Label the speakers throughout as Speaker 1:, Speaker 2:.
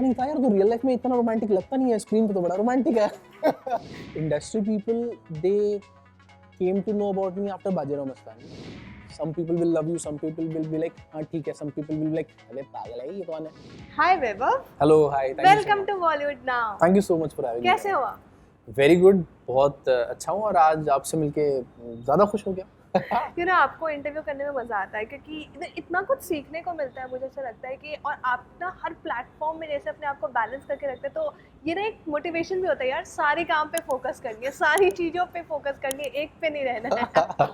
Speaker 1: नहीं था यार, तो रियल लाइफ में इतना रोमांटिक लगता नहीं है, स्क्रीन पे तो बड़ा रोमांटिक है। Industry people they came to know about me after Bajirao Mastani. Some people will love you, some people will be like हाँ ठीक है, some people will be like अरे पागल है ये कौन है।
Speaker 2: Hi Vaibhav.
Speaker 1: Hello, hi, thank you so
Speaker 2: Welcome
Speaker 1: much.
Speaker 2: to Bollywood now.
Speaker 1: Thank you so much for having me.
Speaker 2: कैसे हो आप?
Speaker 1: Very good, बहुत अच्छा हूँ और आज आपसे मिलके ज़्यादा खुश हो गया।
Speaker 2: आपको इंटरव्यू करने में मजा आता है क्योंकि इतना कुछ सीखने को मिलता है, मुझे ऐसा लगता है कि और आप ना हर प्लेटफॉर्म में जैसे अपने आप को बैलेंस करके रखते हैं, तो ये ना एक मोटिवेशन भी होता है यार, सारे काम पे फोकस करनी है, सारी चीज़ों पे फोकस करनी है, एक पे नहीं रहना है।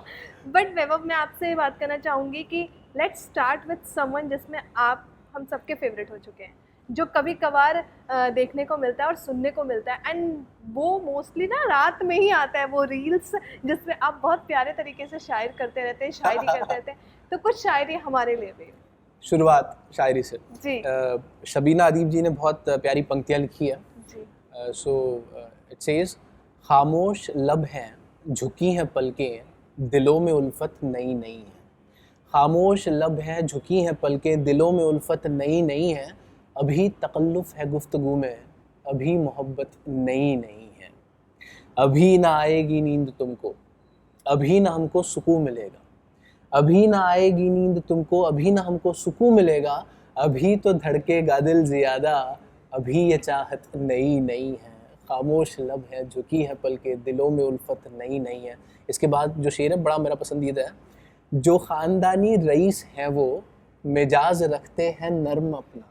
Speaker 2: बट वैभव, मैं आपसे बात करना चाहूँगी कि लेट्स स्टार्ट विद समवन जिसमें आप हम सबके फेवरेट हो चुके हैं, जो कभी कभार देखने को मिलता है और सुनने को मिलता है, एंड वो मोस्टली ना रात में ही आता है, वो रील्स जिसमें आप बहुत प्यारे तरीके से शायर करते रहते हैं, शायरी करते रहते हैं। तो कुछ शायरी हमारे लिए भी।
Speaker 1: शुरुआत शायरी से
Speaker 2: जी।
Speaker 1: शबीना अदीब जी ने बहुत प्यारी पंक्तियाँ लिखी है
Speaker 2: जी।
Speaker 1: सो इट सेज, खामोश लब हैं झुकी हैं पलकें, दिलों में उल्फत नई नई है। खामोश लब हैं झुकी हैं पलकें, दिलों में उल्फत नई नई है। अभी तकल्लुफ़ है गुफ्तगू में, अभी मोहब्बत नई नई है। अभी ना आएगी नींद तुमको, अभी ना हमको सुकून मिलेगा। अभी ना आएगी नींद तुमको, अभी ना हमको सुकून मिलेगा। अभी तो धड़केगा दिल ज़्यादा, अभी ये चाहत नई नई है। खामोश लब है झुकी है पलकें, दिलों में उल्फत नई नई है। इसके बाद जो शेर है बड़ा मेरा पसंदीदा है, जो ख़ानदानी रईस हैं वो मिजाज रखते हैं नर्म अपना।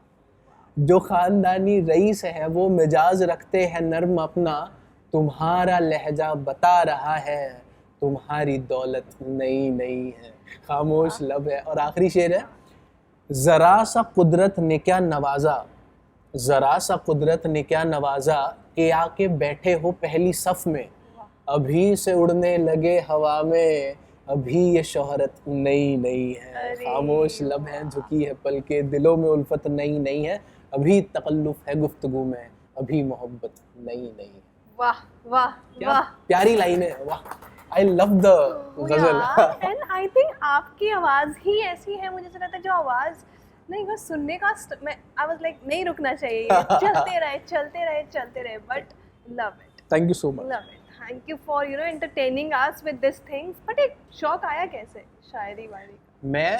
Speaker 1: जो ख़ानदानी रईस है वो मिजाज रखते हैं नर्म अपना। तुम्हारा लहजा बता रहा है, तुम्हारी दौलत नई नई है। खामोश लब है। और आखिरी शेर है, ज़रा सा कुदरत ने क्या नवाजा, ज़रा सा कुदरत ने क्या नवाजा, के आके बैठे हो पहली सफ़ में। अभी से उड़ने लगे हवा में, अभी ये शोहरत नई नई है। खामोश लब है झुकी है पलके, दिलों में उल्फत नई नई है। अभी तकल्लुफ़ है गुफ्तगू में, अभी मोहब्बत नई नई है।
Speaker 2: वाह वाह वाह,
Speaker 1: प्यारी लाइन है। वाह, आई लव द गजल।
Speaker 2: एंड आई थिंक आपकी आवाज ही ऐसी है, मुझे ऐसा लगता है जो आवाज नहीं बस सुनने का मैं आई वाज लाइक नहीं रुकना चाहिए, चलते रहे चलते रहे चलते रहे। But love it,
Speaker 1: thank you so much.
Speaker 2: Love it, thank you for entertaining us with this things. But एक शौक आया कैसे शायरी वाली?
Speaker 1: मैं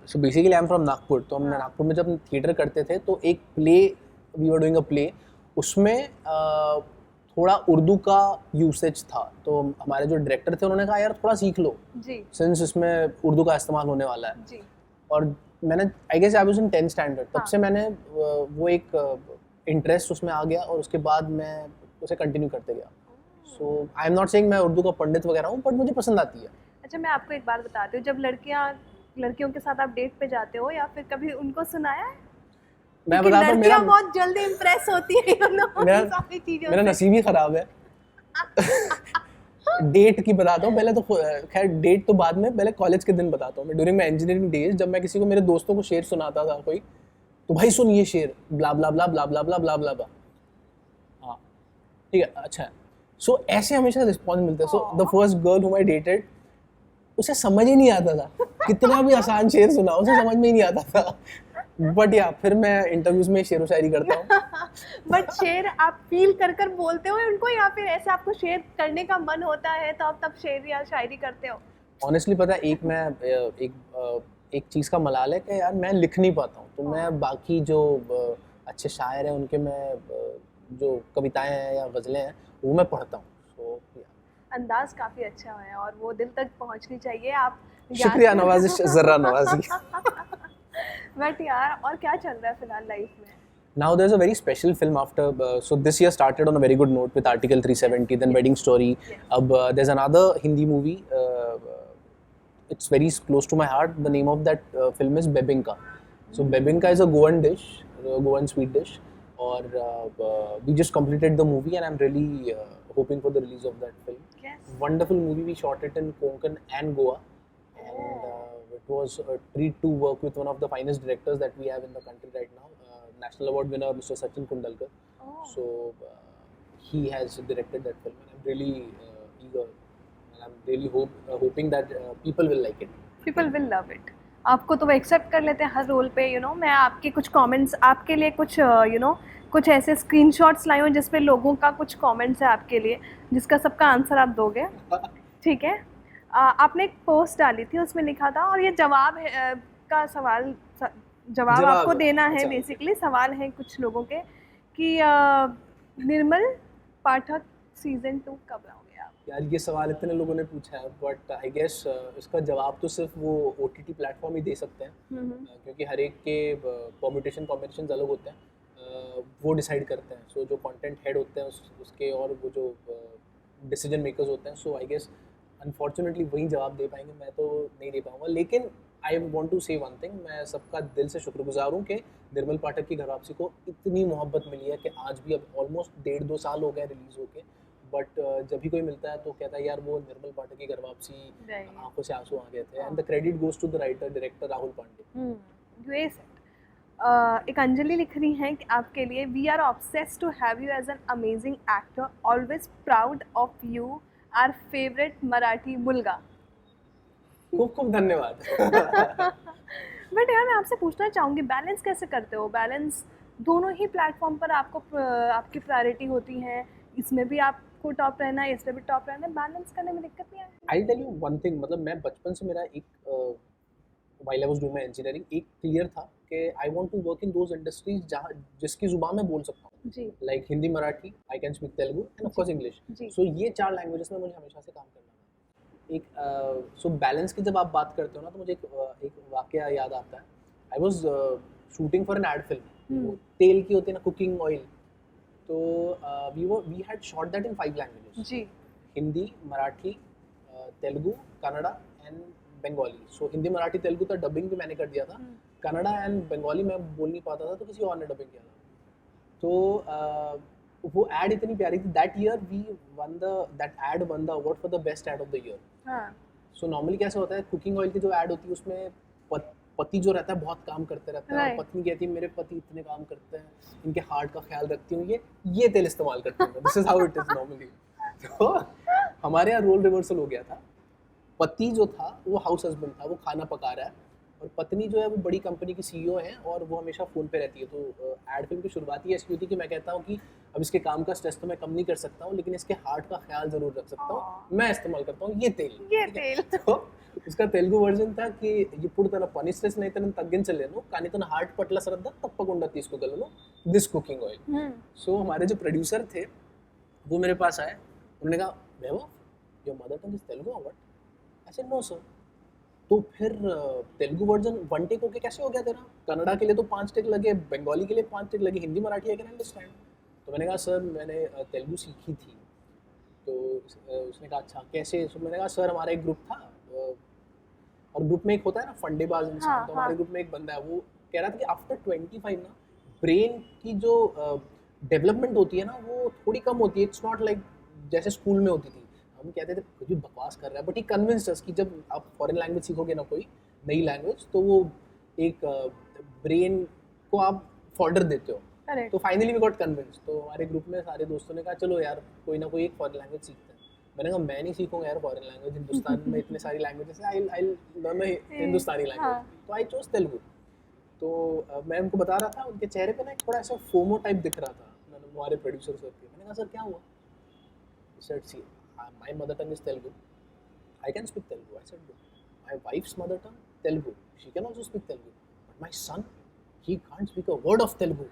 Speaker 1: so basically I am from Nagpur. तो हमने नागपुर में जब थिएटर करते थे तो एक play, we were doing a play, उसमें थोड़ा उर्दू का यूसेज था। तो हमारे जो डायरेक्टर थे उन्होंने कहा यार थोड़ा सीख लो
Speaker 2: जी,
Speaker 1: सिंस इसमें उर्दू का इस्तेमाल होने वाला है
Speaker 2: जी।
Speaker 1: और मैंने I guess I was in 10th standard, तब
Speaker 2: हाँ।
Speaker 1: से मैंने वो एक इंटरेस्ट उसमें आ गया और उसके बाद मैं उसे कंटिन्यू करते गया। सो आई एम नॉट सेइंग मैं उर्दू का पंडित वगैरह हूँ, बट मुझे पसंद आती है।
Speaker 2: अच्छा, मैं आपको एक बात बताती हूँ, जब लड़कियों के साथ आप डेट पे जाते हो या फिर कभी उनको सुनाया है?
Speaker 1: मैं बताता हूँ,
Speaker 2: लड़कियां बहुत जल्दी इंप्रेस होती है सारी चीजों
Speaker 1: मेरा
Speaker 2: से।
Speaker 1: नसीब ही खराब है। डेट की बताता हूँ पहले तो, खैर डेट तो बाद में, पहले कॉलेज के दिन बताता हूँ। मैं ड्यूरिंग माई इंजीनियरिंग डेज जब मैं किसी को, मेरे दोस्तों को शेर सुनाता था कोई, तो भाई सुन ये शेर, ब्ला ब्ला ब्ला ब्ला ब्ला ब्ला ब्ला ब्ला ब्ला। हाँ ठीक है, अच्छा है। सो ऐसे हमेशा रिस्पॉन्स मिलता है। सो द फर्स्ट गर्ल हुम आई डेटेड, उसे समझ ही नहीं आता था, कितना भी आसान शेर सुना उसे समझ में ही नहीं आता था। बट या फिर मैं इंटरव्यूज में शेर व शायरी करता हूँ।
Speaker 2: बट शेर आप फील कर कर बोलते हो उनको, या फिर ऐसे आपको शेर करने का मन होता है तो आप तब शेर या शायरी करते हो?
Speaker 1: ऑनेस्टली पता है, एक चीज़ का मलाल है कि यार मैं लिख नहीं पाता हूँ, तो मैं बाकी जो अच्छे शायर हैं उनके मैं जो कविताएं हैं या गज़लें हैं वो मैं पढ़ता हूँ। सो
Speaker 2: अंदाज काफी अच्छा है और वो दिल तक पहुंचनी चाहिए। आप
Speaker 1: शुक्रिया नवाजिश, ज़र्रा नवाजी।
Speaker 2: बट यार, और क्या चल रहा है फिलहाल लाइफ में?
Speaker 1: Now there's a very special film after, so this year started on a very good note with Article 370, then Wedding Story. Ab there's another Hindi movie, it's very close to my heart. The name of that film is Bebinka. So Bebinka is a Goan dish, Goan sweet dish, or we just completed the movie and I'm really hoping for the release of that film.
Speaker 2: Yes.
Speaker 1: Wonderful movie. We shot it in Konkan and Goa, and it was a treat to work with one of the finest directors that we have in the country right now, National Award winner Mr. Sachin Kundalkar. So he has directed that film, and I'm really eager, and I'm really hoping that people will like it.
Speaker 2: People will love it. आपको तो वो accept कर लेते हैं हर role पे। मैं आपके कुछ कमेंट्स आपके लिए कुछ कुछ ऐसे स्क्रीनशॉट्स लाई हूँ जिस पे लोगों का कुछ कमेंट्स है आपके लिए, जिसका सबका आंसर आप दोगे, ठीक है? आपने एक पोस्ट डाली थी, उसमें लिखा था, और ये जवाब है का सवाल जवाब आपको
Speaker 1: जवाब
Speaker 2: देना है
Speaker 1: अच्छा
Speaker 2: बेसिकली। सवाल है कुछ लोगों के कि निर्मल पाठक सीजन 2 कब लाओगे आप?
Speaker 1: यार ये सवाल इतने लोगों ने पूछा है, बट आई गेस इसका जवाब तो सिर्फ वो OTT प्लेटफॉर्म ही दे सकते हैं। क्योंकि हर एक के परम्यूटेशन कॉम्बिनेशन अलग होते हैं। वो डिसाइड करते हैं। सो जो कंटेंट हेड होते हैं उसके, और वो जो डिसीजन मेकर्स होते हैं, सो आई गेस अनफॉर्चुनेटली वही जवाब दे पाएंगे, मैं तो नहीं दे पाऊंगा। लेकिन आई वॉन्ट टू से वन थिंग, मैं सबका दिल से शुक्रगुजार हूँ कि निर्मल पाठक की घर वापसी को इतनी मोहब्बत मिली है कि आज भी, अब ऑलमोस्ट 1.5-2 साल हो गए रिलीज़ होके, बट जब भी कोई मिलता है तो कहता है यार वो निर्मल पाठक की घर वापसी, आंखों से आंसू आ गए थे। And the credit goes to the writer director Rahul Pandey.
Speaker 2: एक अंजलि लिख रही हैं कि आपके लिए, we are obsessed to have you as an amazing actor, always proud of you, our favourite Marathi मुलगा।
Speaker 1: खूब खूब धन्यवाद।
Speaker 2: बट यार मैं आपसे पूछना चाहूँगी, बैलेंस कैसे करते हो? बैलेंस दोनों ही प्लेटफॉर्म पर आपको आपकी प्रायोरिटी होती है, इसमें भी आपको टॉप रहना है, इसमें भी टॉप रहना है, बैलेंस करने में दिक्कत नहीं आती?
Speaker 1: I tell you one thing, मतलब मैं बचपन से मेरा एक while I was doing my engineering एक क्लियर था कि I want to work in those industries जहाँ जिसकी जुबान मैं बोल सकता हूँ,
Speaker 2: जी
Speaker 1: like Hindi, Marathi, I can speak Telugu and of course English.
Speaker 2: जी
Speaker 1: सो ये 4 लैंग्वेजेस में मुझे हमेशा से काम करना था। एक सो बैलेंस की जब आप बात करते हो ना, तो मुझे एक वाकया याद आता है। I was shooting for an ad film, तेल की होती है ना, कुकिंग ऑयल। तो we had shot that in 5 languages,
Speaker 2: जी
Speaker 1: हिंदी, मराठी, तेलुगु, कन्नड़ा एंड बंगाली। सो हिंदी, मराठी, तेलुगु का डबिंग भी मैंने कर दिया था। कन्नड़ा एंड बंगाली मैं बोल नहीं पाता था, तो किसी और ने डबिंग किया था। तो वो एड इतनी प्यारी थी। That year we won the that ad won the award for the best ad of the year.
Speaker 2: हाँ
Speaker 1: सो नॉर्मली कैसे होता है, कुकिंग ऑयल की जो एड होती है उसमें पति जो रहता है बहुत काम करते रहता है, और
Speaker 2: Right.
Speaker 1: पत्नी कहती है मेरे पति इतने काम करते हैं, इनके हार्ट का ख्याल रखती हूँ, ये तेल इस्तेमाल करती हूँ। This is how it is normally. तो हमारे यहाँ रोल रिवर्सल हो गया था। पति जो था वो हाउस हस्बैंड था, वो खाना पका रहा है, और पत्नी जो है वो बड़ी कंपनी की CEO है, और वो हमेशा फ़ोन पे रहती है। तो एड फिल्म की शुरुआत ही ऐसी होती है कि मैं कहता हूँ कि अब इसके काम का स्ट्रेस तो मैं कम नहीं कर सकता हूँ, लेकिन इसके हार्ट का ख्याल ज़रूर रख सकता हूँ। मैं इस्तेमाल करता हूँ ये तेल।
Speaker 2: ये
Speaker 1: ठीक है?
Speaker 2: तेल।
Speaker 1: तो उसका तेलुगु वर्जन था कि ఇప్పుడు తన పని స్ట్రెస్ అయితే నేను తగ్గించలేను, కానీ తన హార్ట్ పట్ల శ్రద్ధ తప్పకుండా తీసుకోగలను, दिस कुकिंग ऑयल। सो हमारे जो प्रोड्यूसर थे वो मेरे पास आए, उन्होंने कहा Vaibhav, your mother tongue is Telugu और what? I said no sir. तो फिर तेलुगु वर्जन 1 टेक होके कैसे हो गया तेरा? कन्नड़ा के लिए तो 5 टेक लगे, बंगाली के लिए 5 टेक लगे, Hindi Marathi I can understand. तो मैंने कहा सर मैंने तेलुगु सीखी थी। तो उसने कहा अच्छा कैसे? तो मैंने कहा सर हमारा एक ग्रुप था, और ग्रुप में एक होता है ना फंडेबाज इंसान,
Speaker 2: हाँ,
Speaker 1: तो हमारे
Speaker 2: हाँ।
Speaker 1: ग्रुप में एक बंदा है, वो कह रहा था कि आफ्टर 25 ना ब्रेन की जो डेवलपमेंट होती है ना वो थोड़ी कम होती है। इट्स नॉट लाइक जैसे स्कूल में होती थी। हम कहते थे कुछ भी बकवास कर रहा है, बट ही कन्विंस्ड अस कि जब आप फॉरेन लैंग्वेज सीखोगे ना, कोई नई लैंग्वेज, तो वो एक ब्रेन को आप फॉर्डर देते हो।
Speaker 2: करेक्ट।
Speaker 1: तो फाइनली वी गॉट कन्विंस। तो हमारे ग्रुप में सारे दोस्तों ने कहा चलो यार कोई ना कोई एक फॉरेन लैंग्वेज सीखते हैं। मैंने कहा मैं नहीं सीखूंगा यार फॉरेन लैंग्वेज, हिंदुस्तान में इतने सारी लैंग्वेजेस हैं, आई लर्न हिंदुस्तानी लैंग्वेज। तो आई चोज तेलुगु। तो मैं उनको बता रहा था, उनके चेहरे पे ना थोड़ा ऐसा फोमो टाइप दिख रहा था। मैंने हमारे प्रोड्यूसर सर के, मैंने कहा सर क्या हुआ? Said see my mother tongue is Telugu, I can speak Telugu. I said my wives mother tongue Telugu, she can also speak Telugu, but my son he can't speak a word of Telugu.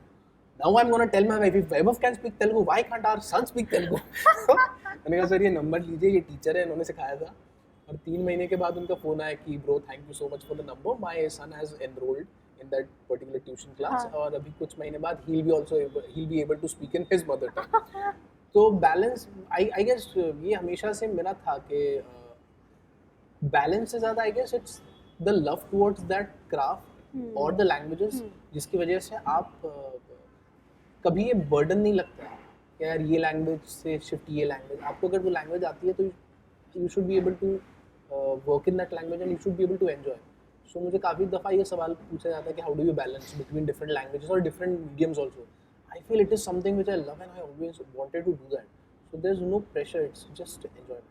Speaker 1: Now I'm gonna tell my wife, if Vaibhav can speak Telugu, why can't our son speak Telugu? मैंने कहा sir ये number लीजिए, ये teacher है, इन्होंने सिखाया था। और 3 महीने के बाद उनका फ़ोन आया कि bro thank you so much for the number, my son has enrolled in that particular tuition class, और अभी कुछ महीने बाद he'll be able to speak in his mother tongue. तो बैलेंस आई गेस ये हमेशा से मेरा था कि बैलेंस से ज़्यादा I guess it's the love towards that craft और द लैंग्वेजेस, जिसकी वजह से आप कभी ये बर्डन नहीं लगता है कि यार ये लैंग्वेज से शिफ्ट ये लैंग्वेज। आपको अगर वो लैंग्वेज आती है तो you should be able to work in that language and you should be able to enjoy. So मुझे काफ़ी दफ़ा ये सवाल पूछा जाता है कि how do you balance between different languages और different mediums also. I feel it is something which I love and I always wanted to do that. So there is no pressure, it's just enjoyment.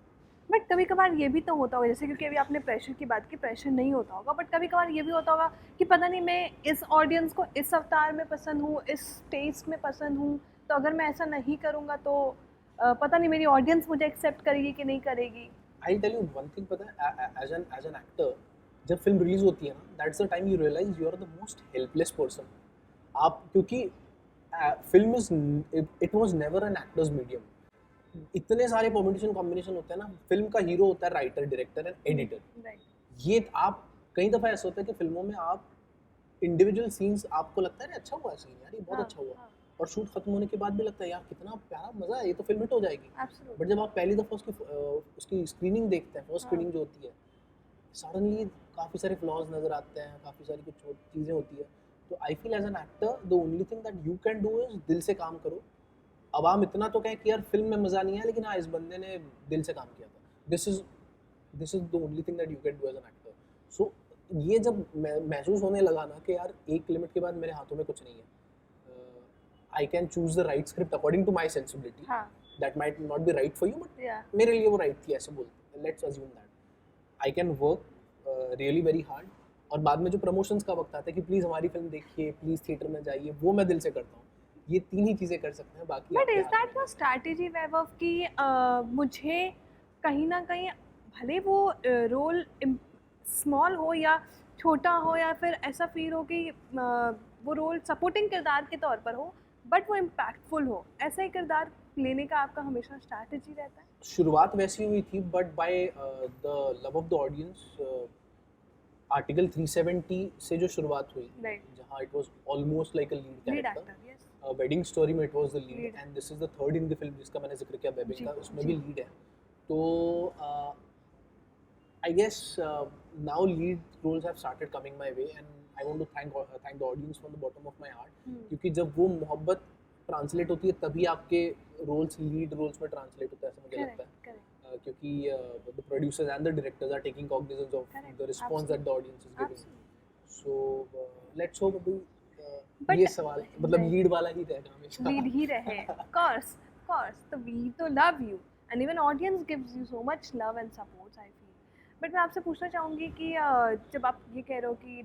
Speaker 2: But कभी कभार ये भी तो होता होगा, जैसे क्योंकि अभी आपने प्रेशर की बात की, प्रेशर नहीं होता होगा, बट कभी कभार ये भी होता होगा कि पता नहीं मैं इस ऑडियंस को इस अवतार में पसंद हूँ, इस टेस्ट में पसंद हूँ, तो अगर मैं ऐसा नहीं करूँगा तो पता नहीं मेरी ऑडियंस मुझे एक्सेप्ट करेगी कि नहीं करेगी।
Speaker 1: I tell you one thing, पता है, एज एन एक्टर जब फिल्म रिलीज होती है ना, that's the time you realise you are the most helpless person. आप क्योंकि film is, it was never an actor's medium. इतने सारे परम्यूटेशन कॉम्बिनेशन होते हैं ना, फिल्म का हीरो होता है writer, director and editor.
Speaker 2: Right.
Speaker 1: ये आप कई दफ़ा ऐसा होता है कि फिल्मों में आप इंडिविजुअल सीन्स आपको लगता है अच्छा हुआ सीन, यार ये बहुत
Speaker 2: हाँ,
Speaker 1: अच्छा हुआ,
Speaker 2: हाँ,
Speaker 1: और शूट खत्म होने के बाद भी लगता है यार कितना प्यारा, मज़ा है, ये तो फिल्म हिट हो जाएगी।
Speaker 2: एब्सोल्युटली।
Speaker 1: बट जब आप पहली दफ़ा उसकी स्क्रीनिंग देखते हैं, फर्स्ट
Speaker 2: हाँ,
Speaker 1: स्क्रीनिंग जो होती है, सडनली काफ़ी सारे फ्लॉज नज़र आते हैं, काफ़ी सारी कुछ चीज़ें होती है। तो I feel as an actor the only thing that you can do is दिल से काम करो। अब हम इतना तो कहें कि यार फिल्म में मज़ा नहीं है, लेकिन हाँ इस बंदे ने दिल से काम किया था। This is the only thing that you can do as an actor. So ये जब महसूस होने लगा ना कि यार एक लिमिट के बाद मेरे हाथों में कुछ नहीं है, I can choose the right script according to my sensibility,
Speaker 2: हाँ,
Speaker 1: that might not be right for you, but
Speaker 2: या
Speaker 1: मेरे लिए वो राइट थी, ऐसे बोलते हैं, let's assume that. I can work really very hard, और बाद में जो प्रमोशंस का वक्त आता है कि प्लीज़ हमारी फिल्म देखिए, प्लीज़ थिएटर में जाइए, वो मैं दिल से करता हूँ। ये 3 ही चीज़ें कर सकते हैं, बाकी
Speaker 2: बट
Speaker 1: आपके
Speaker 2: इज
Speaker 1: हाथ
Speaker 2: दैट
Speaker 1: में
Speaker 2: योर
Speaker 1: नहीं
Speaker 2: स्ट्रैटेजी वैभव कि मुझे कहीं ना कहीं भले वो रोल स्मॉल हो या छोटा हो, या फिर ऐसा फील हो कि वो रोल सपोर्टिंग किरदार के तौर पर हो, बट वो इम्पैक्टफुल हो, ऐसा ही किरदार लेने का आपका हमेशा स्ट्रैटेजी रहता है?
Speaker 1: है। शुरुआत वैसी हुई थी, but by the love of the audience, article 370 से जो शुरुआत हुई,
Speaker 2: राइट।
Speaker 1: जहाँ it was almost like a lead
Speaker 2: lead
Speaker 1: character,
Speaker 2: actor, yes.
Speaker 1: Wedding story में it was the lead,
Speaker 2: lead.
Speaker 1: And this is the third in the film जिसका मैंने जिक्र किया, बेबिंग
Speaker 2: जी,
Speaker 1: का, उसमें
Speaker 2: जी।
Speaker 1: भी लीड है। तो I guess now lead roles have started coming my way, and I want to thank the audience from the bottom of my heart, क्योंकि जब वो मोहब्बत ट्रांसलेट होती है तभी आपके रोल्स लीड रोल्स में ट्रांसलेट होता है, ऐसा मुझे लगता
Speaker 2: करेक्ट,
Speaker 1: है।
Speaker 2: करेक्ट,
Speaker 1: क्योंकि the producers and the directors are taking cognizance of
Speaker 2: correct,
Speaker 1: the response that the audience is giving.
Speaker 2: Absolutely.
Speaker 1: So let's hope अभी
Speaker 2: बट
Speaker 1: ये सवाल मतलब लीड वाला ही रहेगा हमेशा।
Speaker 2: लीड ही रहे, of course, तो we तो love you and even audience gives you so much love and support, I feel. But मैं आपसे पूछना चाहूँगी कि जब आप ये कह रहे हो कि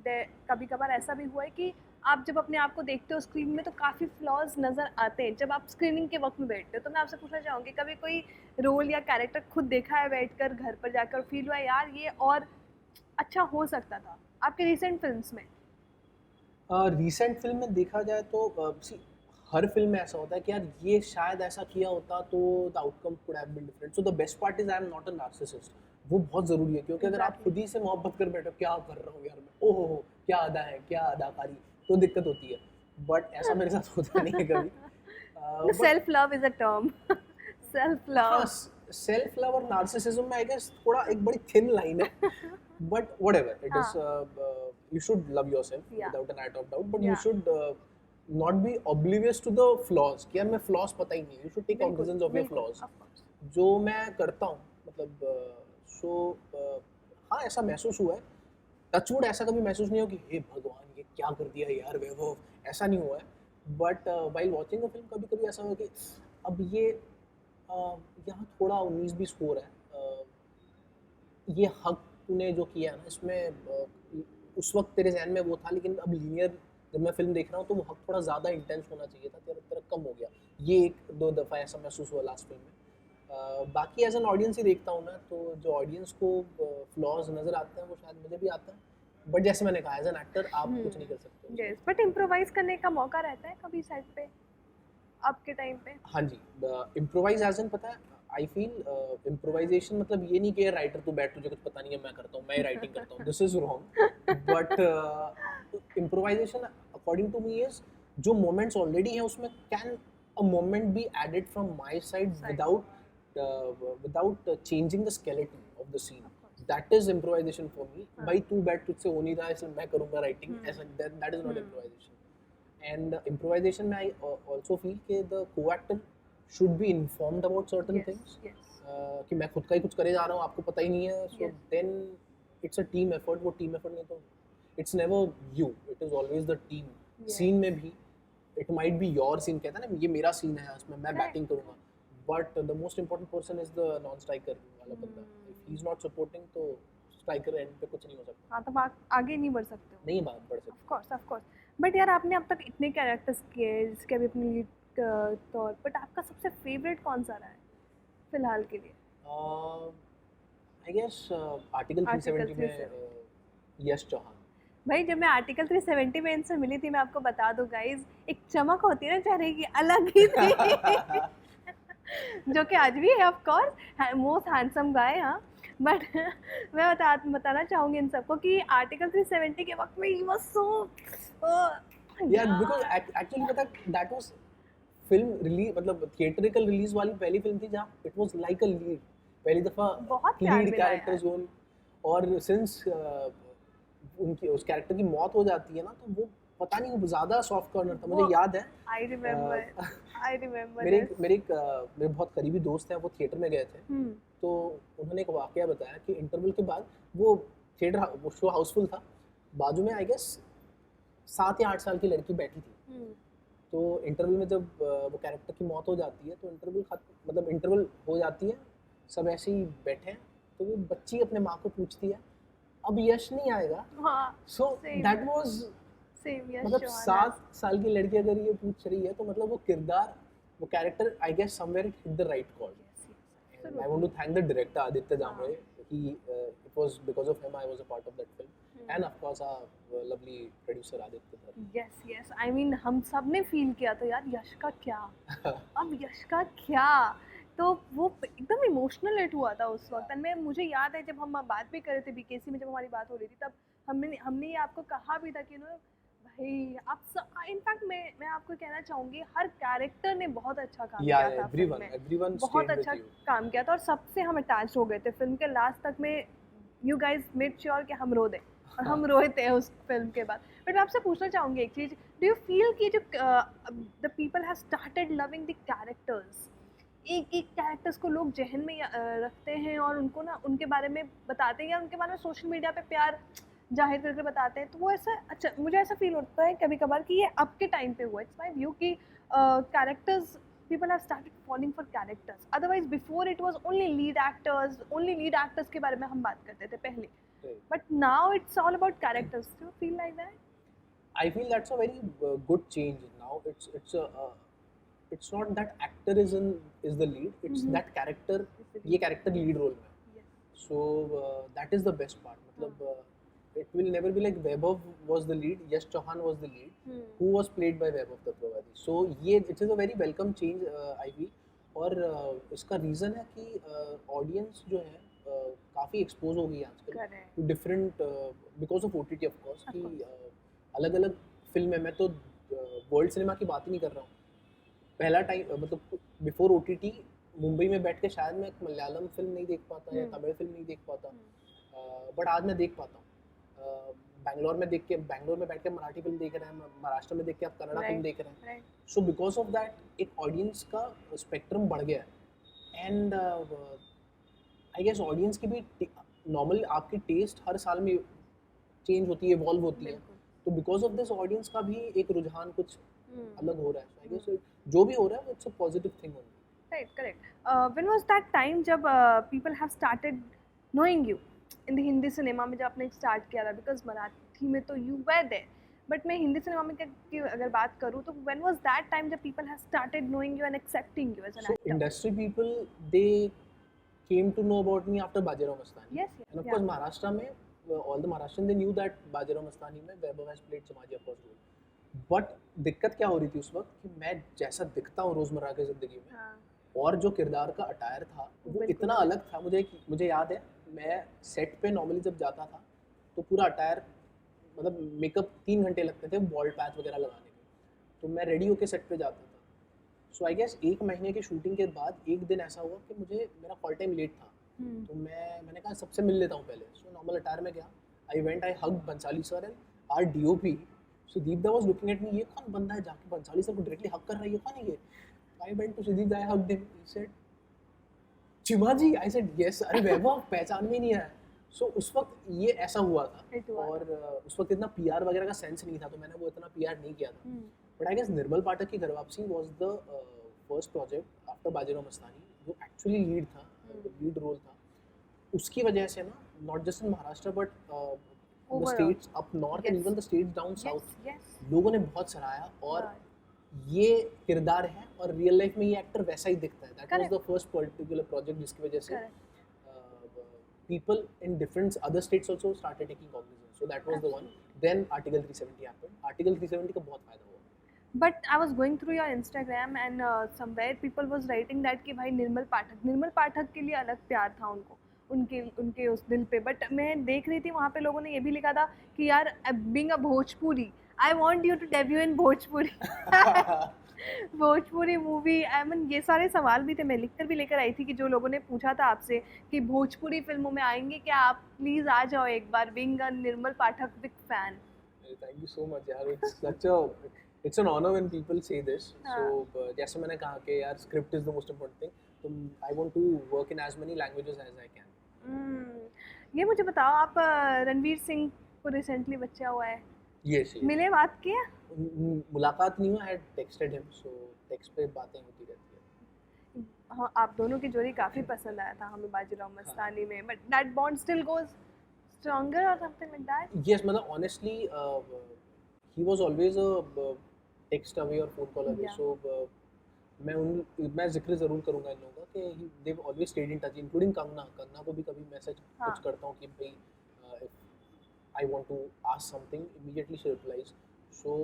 Speaker 2: कभी कभार ऐसा भी हुआ है कि आप जब अपने आप को देखते हो स्क्रीन में तो काफ़ी फ्लॉज नज़र आते हैं जब आप स्क्रीनिंग के वक्त में बैठते हो, तो मैं आपसे पूछना चाहूँगी कभी कोई रोल या कैरेक्टर खुद देखा है बैठकर घर पर जाकर, फील हुआ है यार ये और अच्छा हो सकता था आपके रिसेंट फिल्म्स में?
Speaker 1: रिसेंट फिल्म में देखा जाए तो see, हर फिल्म में ऐसा होता है कि यार ये शायद ऐसा किया होता तो the outcome could have been different. So the best part is I am not a narcissist. वो बहुत ज़रूरी है, क्योंकि अगर आप
Speaker 2: Exactly.
Speaker 1: खुद ही से मोहब्बत कर बैठो, क्या कर रहा हूँ यार मैं, ओहो हो क्या अदा है, क्या अदाकारी, तो दिक्कत होती है। बट ऐसा मेरे साथ होता नहीं है कभी।
Speaker 2: The
Speaker 1: but
Speaker 2: self love is a term. Self
Speaker 1: हाँ,
Speaker 2: love.
Speaker 1: सेल्फ लव और नार्सिसिज्म में आई गेस थोड़ा एक बड़ी थिन लाइन है, but whatever it is, you should love yourself
Speaker 2: Yeah.
Speaker 1: without an iota of doubt, but you
Speaker 2: Yeah.
Speaker 1: should not be oblivious to the flaws कि यार मैं flaws पता ही नहीं है, you should take
Speaker 2: बिल्कुल,
Speaker 1: cognizance of your
Speaker 2: बिल्कुल,
Speaker 1: flaws,
Speaker 2: of course.
Speaker 1: जो मैं करता हूँ, मतलब हाँ ऐसा महसूस हुआ है। टचवुड ऐसा कभी महसूस नहीं हो कि हे भगवान ये क्या कर दिया यार वैभव, ऐसा नहीं हुआ है। But while watching a film कभी कभी ऐसा हुआ कि अब ये यहाँ थोड़ा 19-20 हो रहा है, ये हक तूने जो किया है ना इसमें, उस वक्त तेरे जहन में वो था, लेकिन अब लीनियर जब मैं फिल्म देख रहा हूँ तो वो हक थोड़ा ज़्यादा इंटेंस होना चाहिए था, तेरा तेरा कम हो गया। ये 1-2 दफ़ा ऐसा महसूस हुआ लास्ट फिल्म में। बाकी एज एन ऑडियंस ही देखता हूँ मैं, तो जो ऑडियंस को फ्लॉज नज़र आते हैं वो शायद मुझे भी आता है, बट जैसे मैंने कहा एज एन एक्टर आप कुछ नहीं कर सकते।
Speaker 2: यस, बट इम्प्रोवाइज करने का मौका रहता है कभी सेट पे आपके टाइम पे?
Speaker 1: हाँ जी, इम्प्रोवाइज एज इन पता है, आई फील इम्प्रोवाइजेशन मतलब ये नहीं कि राइटर तू बैठ तुझे कुछ पता नहीं है मैं करता हूँ, मैं राइटिंग करता हूँ, this is wrong. But improvisation according to me is जो मोमेंट्स ऑलरेडी हैं उसमें can a moment be added from my side without changing the skeleton of the scene, that is improvisation for me. भाई तू बैठ तुझसे हो नहीं रहा है इसलिए मैं करूँगा राइटिंग, ऐसा that is not improvisation. And improvisation में I also feel कि the co-actor should be informed about certain
Speaker 2: Yes,
Speaker 1: things,
Speaker 2: yes.
Speaker 1: कि मैं खुद का ही कुछ करे जा रहा हूँ आपको पता ही नहीं है, so
Speaker 2: Yes.
Speaker 1: then it's a team effort। वो team effort नहीं तो it's never you, it is always the team।
Speaker 2: Yes.
Speaker 1: Scene में भी it might be your scene, कहता है ना ये मेरा scene है इसमें मैं
Speaker 2: Correct.
Speaker 1: बैटिंग करूँगा, but the most important person is the non striker वाला बंदा. If he is not supporting तो स्ट्राइकर एंड पे कुछ नहीं हो सकता.
Speaker 2: हाँ, तब आगे नहीं बढ़ सकते हो.
Speaker 1: नहीं बात बढ़ सकती.
Speaker 2: Of course. बट यार आपने अब तक इतने कैरेक्टर्स किए जिसके अभी अपनी लीड तौर, बट आपका सबसे फेवरेट कौन सा रहा है फिलहाल के लिए?
Speaker 1: आई गेस आर्टिकल 370 में
Speaker 2: 370
Speaker 1: यश चौहान.
Speaker 2: भाई जब मैं आर्टिकल 370 में इनसे मिली थी, मैं आपको बता दूं गाइज, एक चमक होती है ना चेहरे की, अलग ही थी. जो कि आज भी है of course, most handsome guy. हाँ, बट मैं बताना चाहूँगी इन सबको कि आर्टिकल 370 के वक्त में ही वाज सो
Speaker 1: यार बिकॉज़ एक्चुअली पता दैट वाज फिल्म रिलीज, मतलब थिएट्रिकल रिलीज वाली पहली फिल्म थी जहाँ it was like a lead, पहली दफा
Speaker 2: बहुत प्यार
Speaker 1: लीड
Speaker 2: मिला
Speaker 1: कैरेक्टर
Speaker 2: यार.
Speaker 1: जोन. और सिंस उनकी उस कैरेक्टर की मौत हो जाती है ना, तो वो पता नहीं वो ज्यादा सॉफ्ट कॉर्नर था. मुझे याद है
Speaker 2: आई रिमेम्बर
Speaker 1: मेरे बहुत करीबी दोस्त हैं, वो थिएटर में गए थे. तो उन्होंने एक वाकया बताया कि इंटरवल के बाद वो थिएटर, वो शो हाउसफुल था, बाजू में आई गेस 7 या 8 साल की लड़की बैठी थी. तो इंटरवल में जब वो कैरेक्टर की मौत हो जाती है, तो इंटरवल हो जाती है, सब ऐसे ही बैठे हैं, तो वो बच्ची अपने माँ को पूछती है अब यश नहीं आएगा. सो दैट वाज मतलब 7 साल की लड़की अगर ये पूछ रही है, तो मतलब वो किरदार, वो character I guess somewhere it hit the right chord. I want to thank the director Aditya Jamre. It was because of him I was a part of that film. And of course our lovely producer Aditya Dhar.
Speaker 2: Yes. I mean हम सब ने feel किया था यार, यश का क्या. अब यश का क्या, तो वो एकदम इमोशनल हिट हुआ था उस वक्त. मैं मुझे याद है जब हम बात भी कर रहे थे बीकेसी में, जब हमारी बात हो रही थी, तब हमने ये आपको कहा भी था कि भाई आप इनफैक्ट मैं आपको कहना चाहूँगी हर कैरेक्टर ने बहुत अच्छा काम किया था.
Speaker 1: everyone
Speaker 2: बहुत अच्छा काम किया था और सबसे हम अटैच हो गए थे फिल्म के लास्ट तक में. यू गाइज मेड श्योर कि हम रो दें, और हम रोए थे उस फिल्म के बाद. बट मैं आपसे पूछना चाहूँगी एक चीज़, डू यू फील कि जो the people have started loving the characters, एक कैरेक्टर्स को लोग जहन में रखते हैं और उनको ना उनके बारे में बताते हैं, या उनके बारे में सोशल मीडिया पे प्यार जाहिर करके बताते हैं, तो वो ऐसा, अच्छा मुझे ऐसा फील होता है कभी कभार कि ये अब के टाइम पे हुआ. इट्स माय व्यू कि characters, people have started falling for characters. Otherwise before it was only lead actors के बारे में हम बात करते थे पहले. But now it's all about characters. Do you feel like that?
Speaker 1: I feel that's a very good change now. It's not that actor is the lead. It's that character, ये character lead role में.
Speaker 2: Yes.
Speaker 1: So that is the best part. मतलब it will never be like Vaibhav was the lead, Yash Chauhan was the lead, who was played by Vaibhav Tattwawadi. So ये it is a very welcome change I feel. और इसका reason है कि audience जो है काफ़ी expose हो गई है आजकल too different because of OTT of course, कि अलग अलग फिल्म है. मैं तो वर्ल्ड सिनेमा की बात ही नहीं कर रहा हूँ. पहला टाइम मतलब बिफोर OTT मुंबई में बैठ के शायद मैं मलयालम फिल्म नहीं देख पाता या तमिल फिल्म नहीं देख पाता, बट आज मैं देख पाता हूँ. बैंगलोर में बैठ के मराठी फिल्म देख रहे हैं, महाराष्ट्र में देख के आप कन्नड़ा फिल्म देख रहे हैं. सो बिकॉज ऑफ दैट एक ऑडियंस का स्पेक्ट्रम बढ़ गया है. एंड आई गेस ऑडियंस की भी नॉर्मल आपकी टेस्ट हर साल में चेंज होती है, इवॉल्व होती है. तो बिकॉज ऑफ दिस ऑडियंस का भी एक रुझान कुछ अलग हो रहा है. आई गेस जो भी हो रहा है it's a positive thing only.
Speaker 2: Correct. When was that time जब people have started knowing you in the Hindi cinema में, जब आपने स्टार्ट किया था? बिकॉज मराठी में तो यू वर देयर, बट मैं हिंदी सिनेमा में की अगर बात करूँ तो व्हेन वाज दैट टाइम जब people have started knowing you and accepting you as an actor?
Speaker 1: Industry people they came to know about me after Bajirao Mastani.
Speaker 2: Yes.
Speaker 1: And of course Maharashtra में all the Maharashtrians they knew that Bajirao Mastani में Vaibhav has played Samaji Appa's role. But दिक्कत क्या हो रही थी उस वक्त कि मैं जैसा दिखता हूँ रोजमर्रा की जिंदगी में, और जो किरदार का अटायर था वो इतना अलग था. मुझे याद है मैं सेट पे नॉर्मली जब जाता था तो पूरा अटायर, मतलब मेकअप 3 घंटे लगते थे बॉल्ड पैच वगैरह लगाने में, तो मैं रेडी होके सेट पे जाता था. सो आई गेस 1 महीने की शूटिंग के बाद एक दिन ऐसा हुआ कि मेरा कॉल टाइम लेट था. तो मैंने कहा सबसे मिल लेता हूँ पहले. सो नॉर्मल अटायर में गया, I hug Bhansali sir and our DOP. So Deepda was looking at me, ये कौन बंदा है जाके बंसाली सर को डायरेक्टली हग कर रहा है, ये कौन है ये? I went to Sudeep da, I hugged him. He said Chimaji. I said yes. अरे वैभव पहचान में नहीं आया. सो उस वक्त ये ऐसा हुआ था. और उस वक्त इतना PR वगैरह का सेंस नहीं था, तो मैंने वो इतना PR नहीं किया था. बट आई गेस निर्मल पाठक की घर वापसी was the first project after Bajirao Mastani जो एक्चुअली लीड था, लीड रोल था, उसकी वजह से ना not just in Maharashtra but the
Speaker 2: Overall.
Speaker 1: States up north and
Speaker 2: Yes.
Speaker 1: Even the states down
Speaker 2: Yes,
Speaker 1: south
Speaker 2: yes.
Speaker 1: लोगों ने बहुत सराहा। और
Speaker 2: हाँ,
Speaker 1: ये किरदार है और रियल लाइफ में ये एक्टर वैसा ही दिखता है। That was
Speaker 2: Correct.
Speaker 1: The first particular project जिसकी वजह से
Speaker 2: correct.
Speaker 1: people in different other states also started taking cognizance. So that was the one. Then Article 370 happened. Article 370 का बहुत फायदा हुआ।
Speaker 2: But I was going through your Instagram and somewhere people was writing that कि भाई निर्मल पाठक के लिए अलग प्यार था उनको, उनके उनके उस दिल पे। बट मैं देख रही थी वहाँ पे लोगों ने ये भी लिखा था कि यार being a Bhojpuri, I want you to debut in Bhojpuri Bhojpuri movie. I mean ये सारे सवाल भी थे, मैं लिख कर भी लेकर आई थी कि जो लोगों ने पूछा था आपसे कि भोजपुरी फिल्मों में आएंगे क्या आप, प्लीज़ आ जाओ एक बार, being a Nirmal Pathak big fan.
Speaker 1: Thank you so much यार। It's an honor when people say this. So जैसे मैंने कहा कि यार script is the most important thing. तो I want to work in as many languages as I can.
Speaker 2: ये मुझे बताओ, आप रणवीर सिंह को रिसेंटली बच्चा हुआ है,
Speaker 1: Yes, yes.
Speaker 2: मिले, बात किया?
Speaker 1: मुलाकात नहीं हुआ, I had texted him, so text पे बातें होती रहती है।
Speaker 2: हाँ, आप दोनों की जोड़ी काफी पसंद आया था हमें बाजीराव मस्तानी में, but that bond still goes stronger और समथिंग लाइक दैट।
Speaker 1: Yes, मतलब honestly, he was always a text away और phone call away.
Speaker 2: Yeah.
Speaker 1: So मैं जिक्र जरूर करूंगा इन लोगों का कि they've always stayed in touch, including Kangana को भी कभी मैसेज
Speaker 2: हाँ.
Speaker 1: कुछ करता हूँ कि भाई if I want to ask something, immediately she replies. So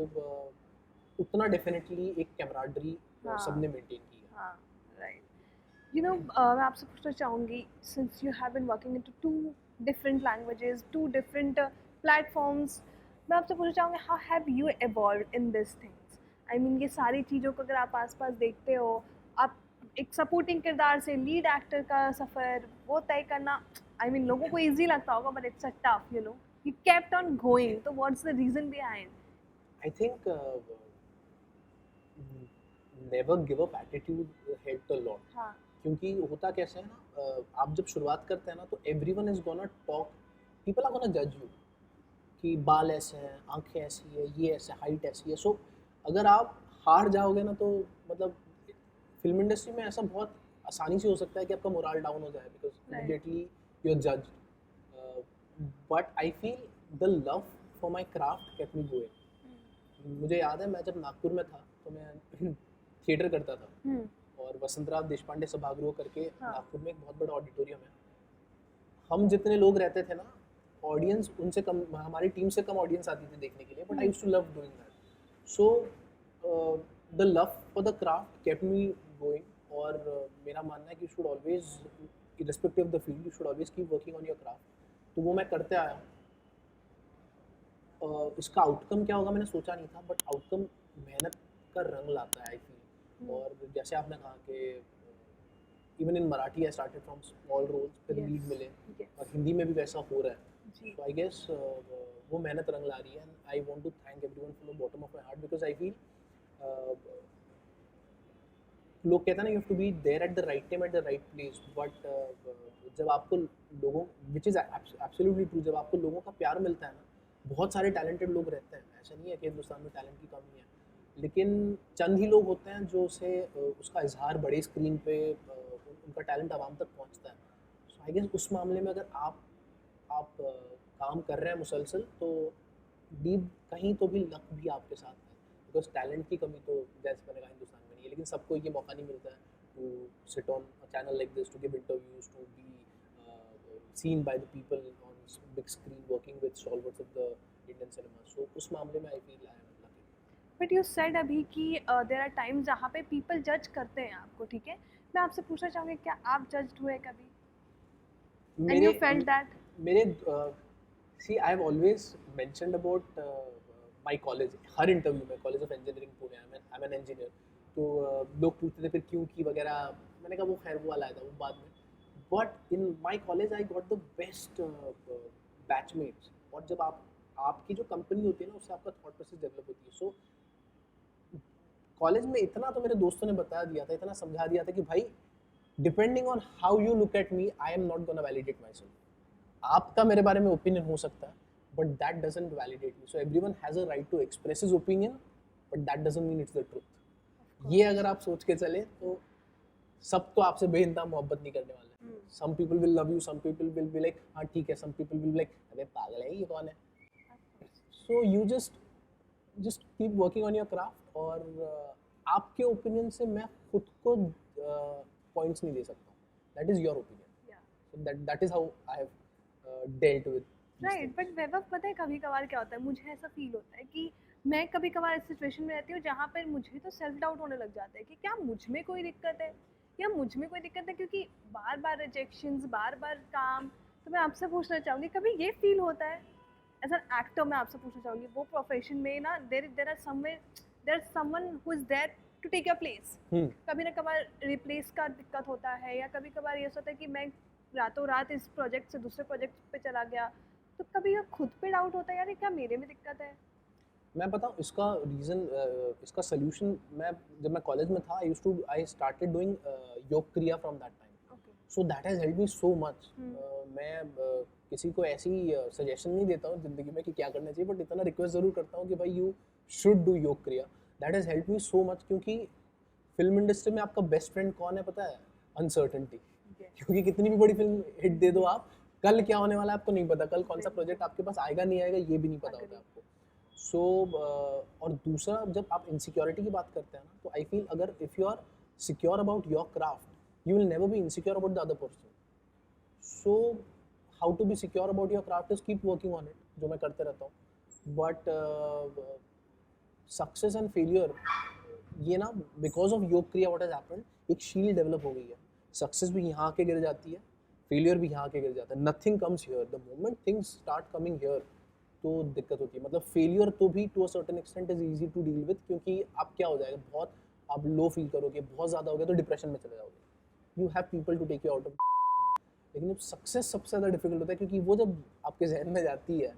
Speaker 1: उतना definitely एक कैमराडरी
Speaker 2: हाँ.
Speaker 1: सबने मेंटेन की है।
Speaker 2: हाँ, राइट। यू नो, मैं आपसे पूछना चाहूँगी, since you have been working into two different languages, two different platforms, मैं आपसे पूछना चाहूँगी how have you evolved in this things? I mean ये सारी चीज़ों को अगर आप आसपास देखते हो, आप एक सपोर्टिंग किरदार से लीड एक्टर का सफ़र वो तय करना, आई मीन लोगों को ईजी लगता होगा but it's a tough, you know, you kept on going, तो what's the reason behind?
Speaker 1: I think never give up attitude helped a lot.
Speaker 2: हाँ,
Speaker 1: क्योंकि होता कैसे है ना, आप जब शुरुआत करते हैं ना तो everyone is gonna talk, people are gonna जज यू कि बाल ऐसे हैं, आंखें ऐसी है, ये ऐसे, हाइट ऐसी है। सो अगर आप हार जाओगे ना तो मतलब फिल्म इंडस्ट्री में ऐसा बहुत आसानी से हो सकता है कि आपका मोरल डाउन हो जाए because
Speaker 2: Right.
Speaker 1: Immediately you are judged. But I feel the love for my craft kept me going. मुझे याद है मैं जब नागपुर में था तो मैं थिएटर करता था और वसंतराव देशपांडे सभागृह करके
Speaker 2: हाँ.
Speaker 1: नागपुर में एक बहुत बड़ा ऑडिटोरियम है। हम जितने लोग रहते थे ना, ऑडियंस उनसे कम, हमारी टीम से कम ऑडियंस आती थी देखने के लिए, but I used to love doing that. So the love for the craft kept me going. और मेरा मानना है कि you should always, irrespective of the field, you should always keep working on your craft. तो वो मैं करते आया। इसका आउटकम क्या होगा मैंने सोचा नहीं था, बट आउटकम मेहनत का रंग लाता है आई फील। और जैसे आपने कहा कि even in Marathi I started from small roles, फिर
Speaker 2: Yes.
Speaker 1: लीड मिले,
Speaker 2: Yes.
Speaker 1: और हिंदी में भी वैसा हो रहा है।
Speaker 2: जी,
Speaker 1: So I guess वो मेहनत रंग ला रही है। And I want to thank everyone from the bottom of my heart because I feel लोग कहते हैं ना you have to be there at the right time at the right place, but जब आपको लोगों, which is absolutely true, जब आपको लोगों का प्यार मिलता है ना, बहुत सारे टैलेंटेड लोग रहते हैं, ऐसा नहीं है कि हिंदुस्तान में टैलेंट की कमी है, लेकिन चंद ही लोग होते हैं जो उसे उसका इजहार बड़े स्क्रीन पे उनका टैलेंट आवाम तक पहुंचता है। सो आई गेस उस मामले में अगर आप काम कर रहे हैं मुसलसल तो डीप कहीं तो भी लक भी आपके साथ है, बिकॉज टैलेंट की कमी तो जैसे मैंने कहा हिंदुस्तान में नहीं है, लेकिन सबको ये मौका नहीं मिलता है to sit on a channel like this, to give interviews, to be seen by the people on big screen working with stalwarts of the Indian cinema. So उस मामले में I feel I am lucky.
Speaker 2: But you said अभी कि there are times जहाँ पे people जज करते हैं आपको, ठीक है? मैं आपसे पूछना चाहूँगी, क्या आप जज्ड हुए कभी? And you felt that?
Speaker 1: मेरे see I have always mentioned about my college, हर इंटरव्यू में, college of engineering Pune, I'm an engineer, तो लोग पूछते थे फिर क्यों की वगैरह, मैंने कहा वो खैर वो वाला था वो बाद में, but in my college I got the best batchmates. और जब आपकी जो कंपनी होती है ना उससे आपका थॉट प्रोसेस डेवलप होती है। सो कॉलेज में इतना तो मेरे दोस्तों ने बता दिया था, इतना समझा दिया था कि भाई depending on how you look at me I am not gonna validate myself. आपका मेरे बारे में ओपिनियन हो सकता है but that doesn't validate me. So everyone has a right to express his opinion but that doesn't mean it's the truth. ये अगर आप सोच के चले तो सब तो आपसे बेइंतहा मोहब्बत नहीं करने वाले. Some people will love you, some people will be like हाँ ठीक है, some people will be like अबे पागल है ये कौन है. So you just keep working on your craft. और आपके ओपिनियन से मैं खुद को पॉइंट्स नहीं दे सकता. That is your opinion. So that is how I have dealt with.
Speaker 2: Right, but Vaibhav पता है कभी कभार क्या होता है, मुझे ऐसा फील होता है कि मैं कभी कभार इस सिचुएशन में रहती हूँ जहाँ पर मुझे तो सेल्फ डाउट होने लग जाता है कि क्या मुझ में कोई दिक्कत है, या मुझ में कोई दिक्कत है, क्योंकि बार बार रिजेक्शंस, बार बार काम. तो मैं आपसे पूछना चाहूँगी, कभी ये फील होता है एज एन एक्टर, मैं आपसे पूछना चाहूँगी वो प्रोफेशन में ना there are someone who is there to take your place. कभी ना कभार रिप्लेस का दिक्कत होता है, या कभी कभार ये होता है कि मैं रातों रात इस प्रोजेक्ट से दूसरे प्रोजेक्ट पे चला गया, तो कभी ये खुद पे डाउट होता है यार ये क्या मेरे में दिक्कत है.
Speaker 1: मैं बताऊँ इसका रीज़न, इसका सोल्यूशन. मैं जब मैं कॉलेज में था आई स्टार्टेड डूइंग योग क्रिया from that time. So that has help me so much. मैं किसी को ऐसी सजेशन नहीं देता हूँ ज़िंदगी में कि क्या करना चाहिए, बट इतना रिक्वेस्ट ज़रूर करता हूँ कि भाई यू शुड डू योग क्रिया. That has help me so much. क्योंकि फिल्म इंडस्ट्री में आपका बेस्ट फ्रेंड कौन है पता है? अनसर्टेनिटी. क्योंकि कितनी भी बड़ी फिल्म हिट दे दो आप, कल क्या होने वाला है आपको नहीं पता. कल कौन सा प्रोजेक्ट आपके पास आएगा नहीं आएगा ये भी नहीं पता होता आपको. सो और दूसरा, जब आप इनसिक्योरिटी की बात करते हैं ना, तो आई फील अगर if you are secure about your craft you will never be insecure about the other person. So how to be secure about your craft is keep working on it, जो मैं करते रहता हूँ. But success and failure ये ना, because of योग क्रिया what has happened, एक शील्ड डेवलप हो गई है. सक्सेस भी यहाँ आके गिर जाती है, फेलियर भी यहाँ आके गिर जाता है. Nothing comes here. The moment things start coming here तो दिक्कत होती है. मतलब फेलियर तो भी to a certain extent is easy to deal with, क्योंकि आप क्या हो जाएगा, बहुत आप लो फील करोगे, बहुत ज़्यादा हो गया तो डिप्रेशन में चले जाओगे. You have people to take you out of. लेकिन जब सक्सेस सबसे ज़्यादा डिफिकल्ट होता है, क्योंकि वो जब आपके जहन में जाती है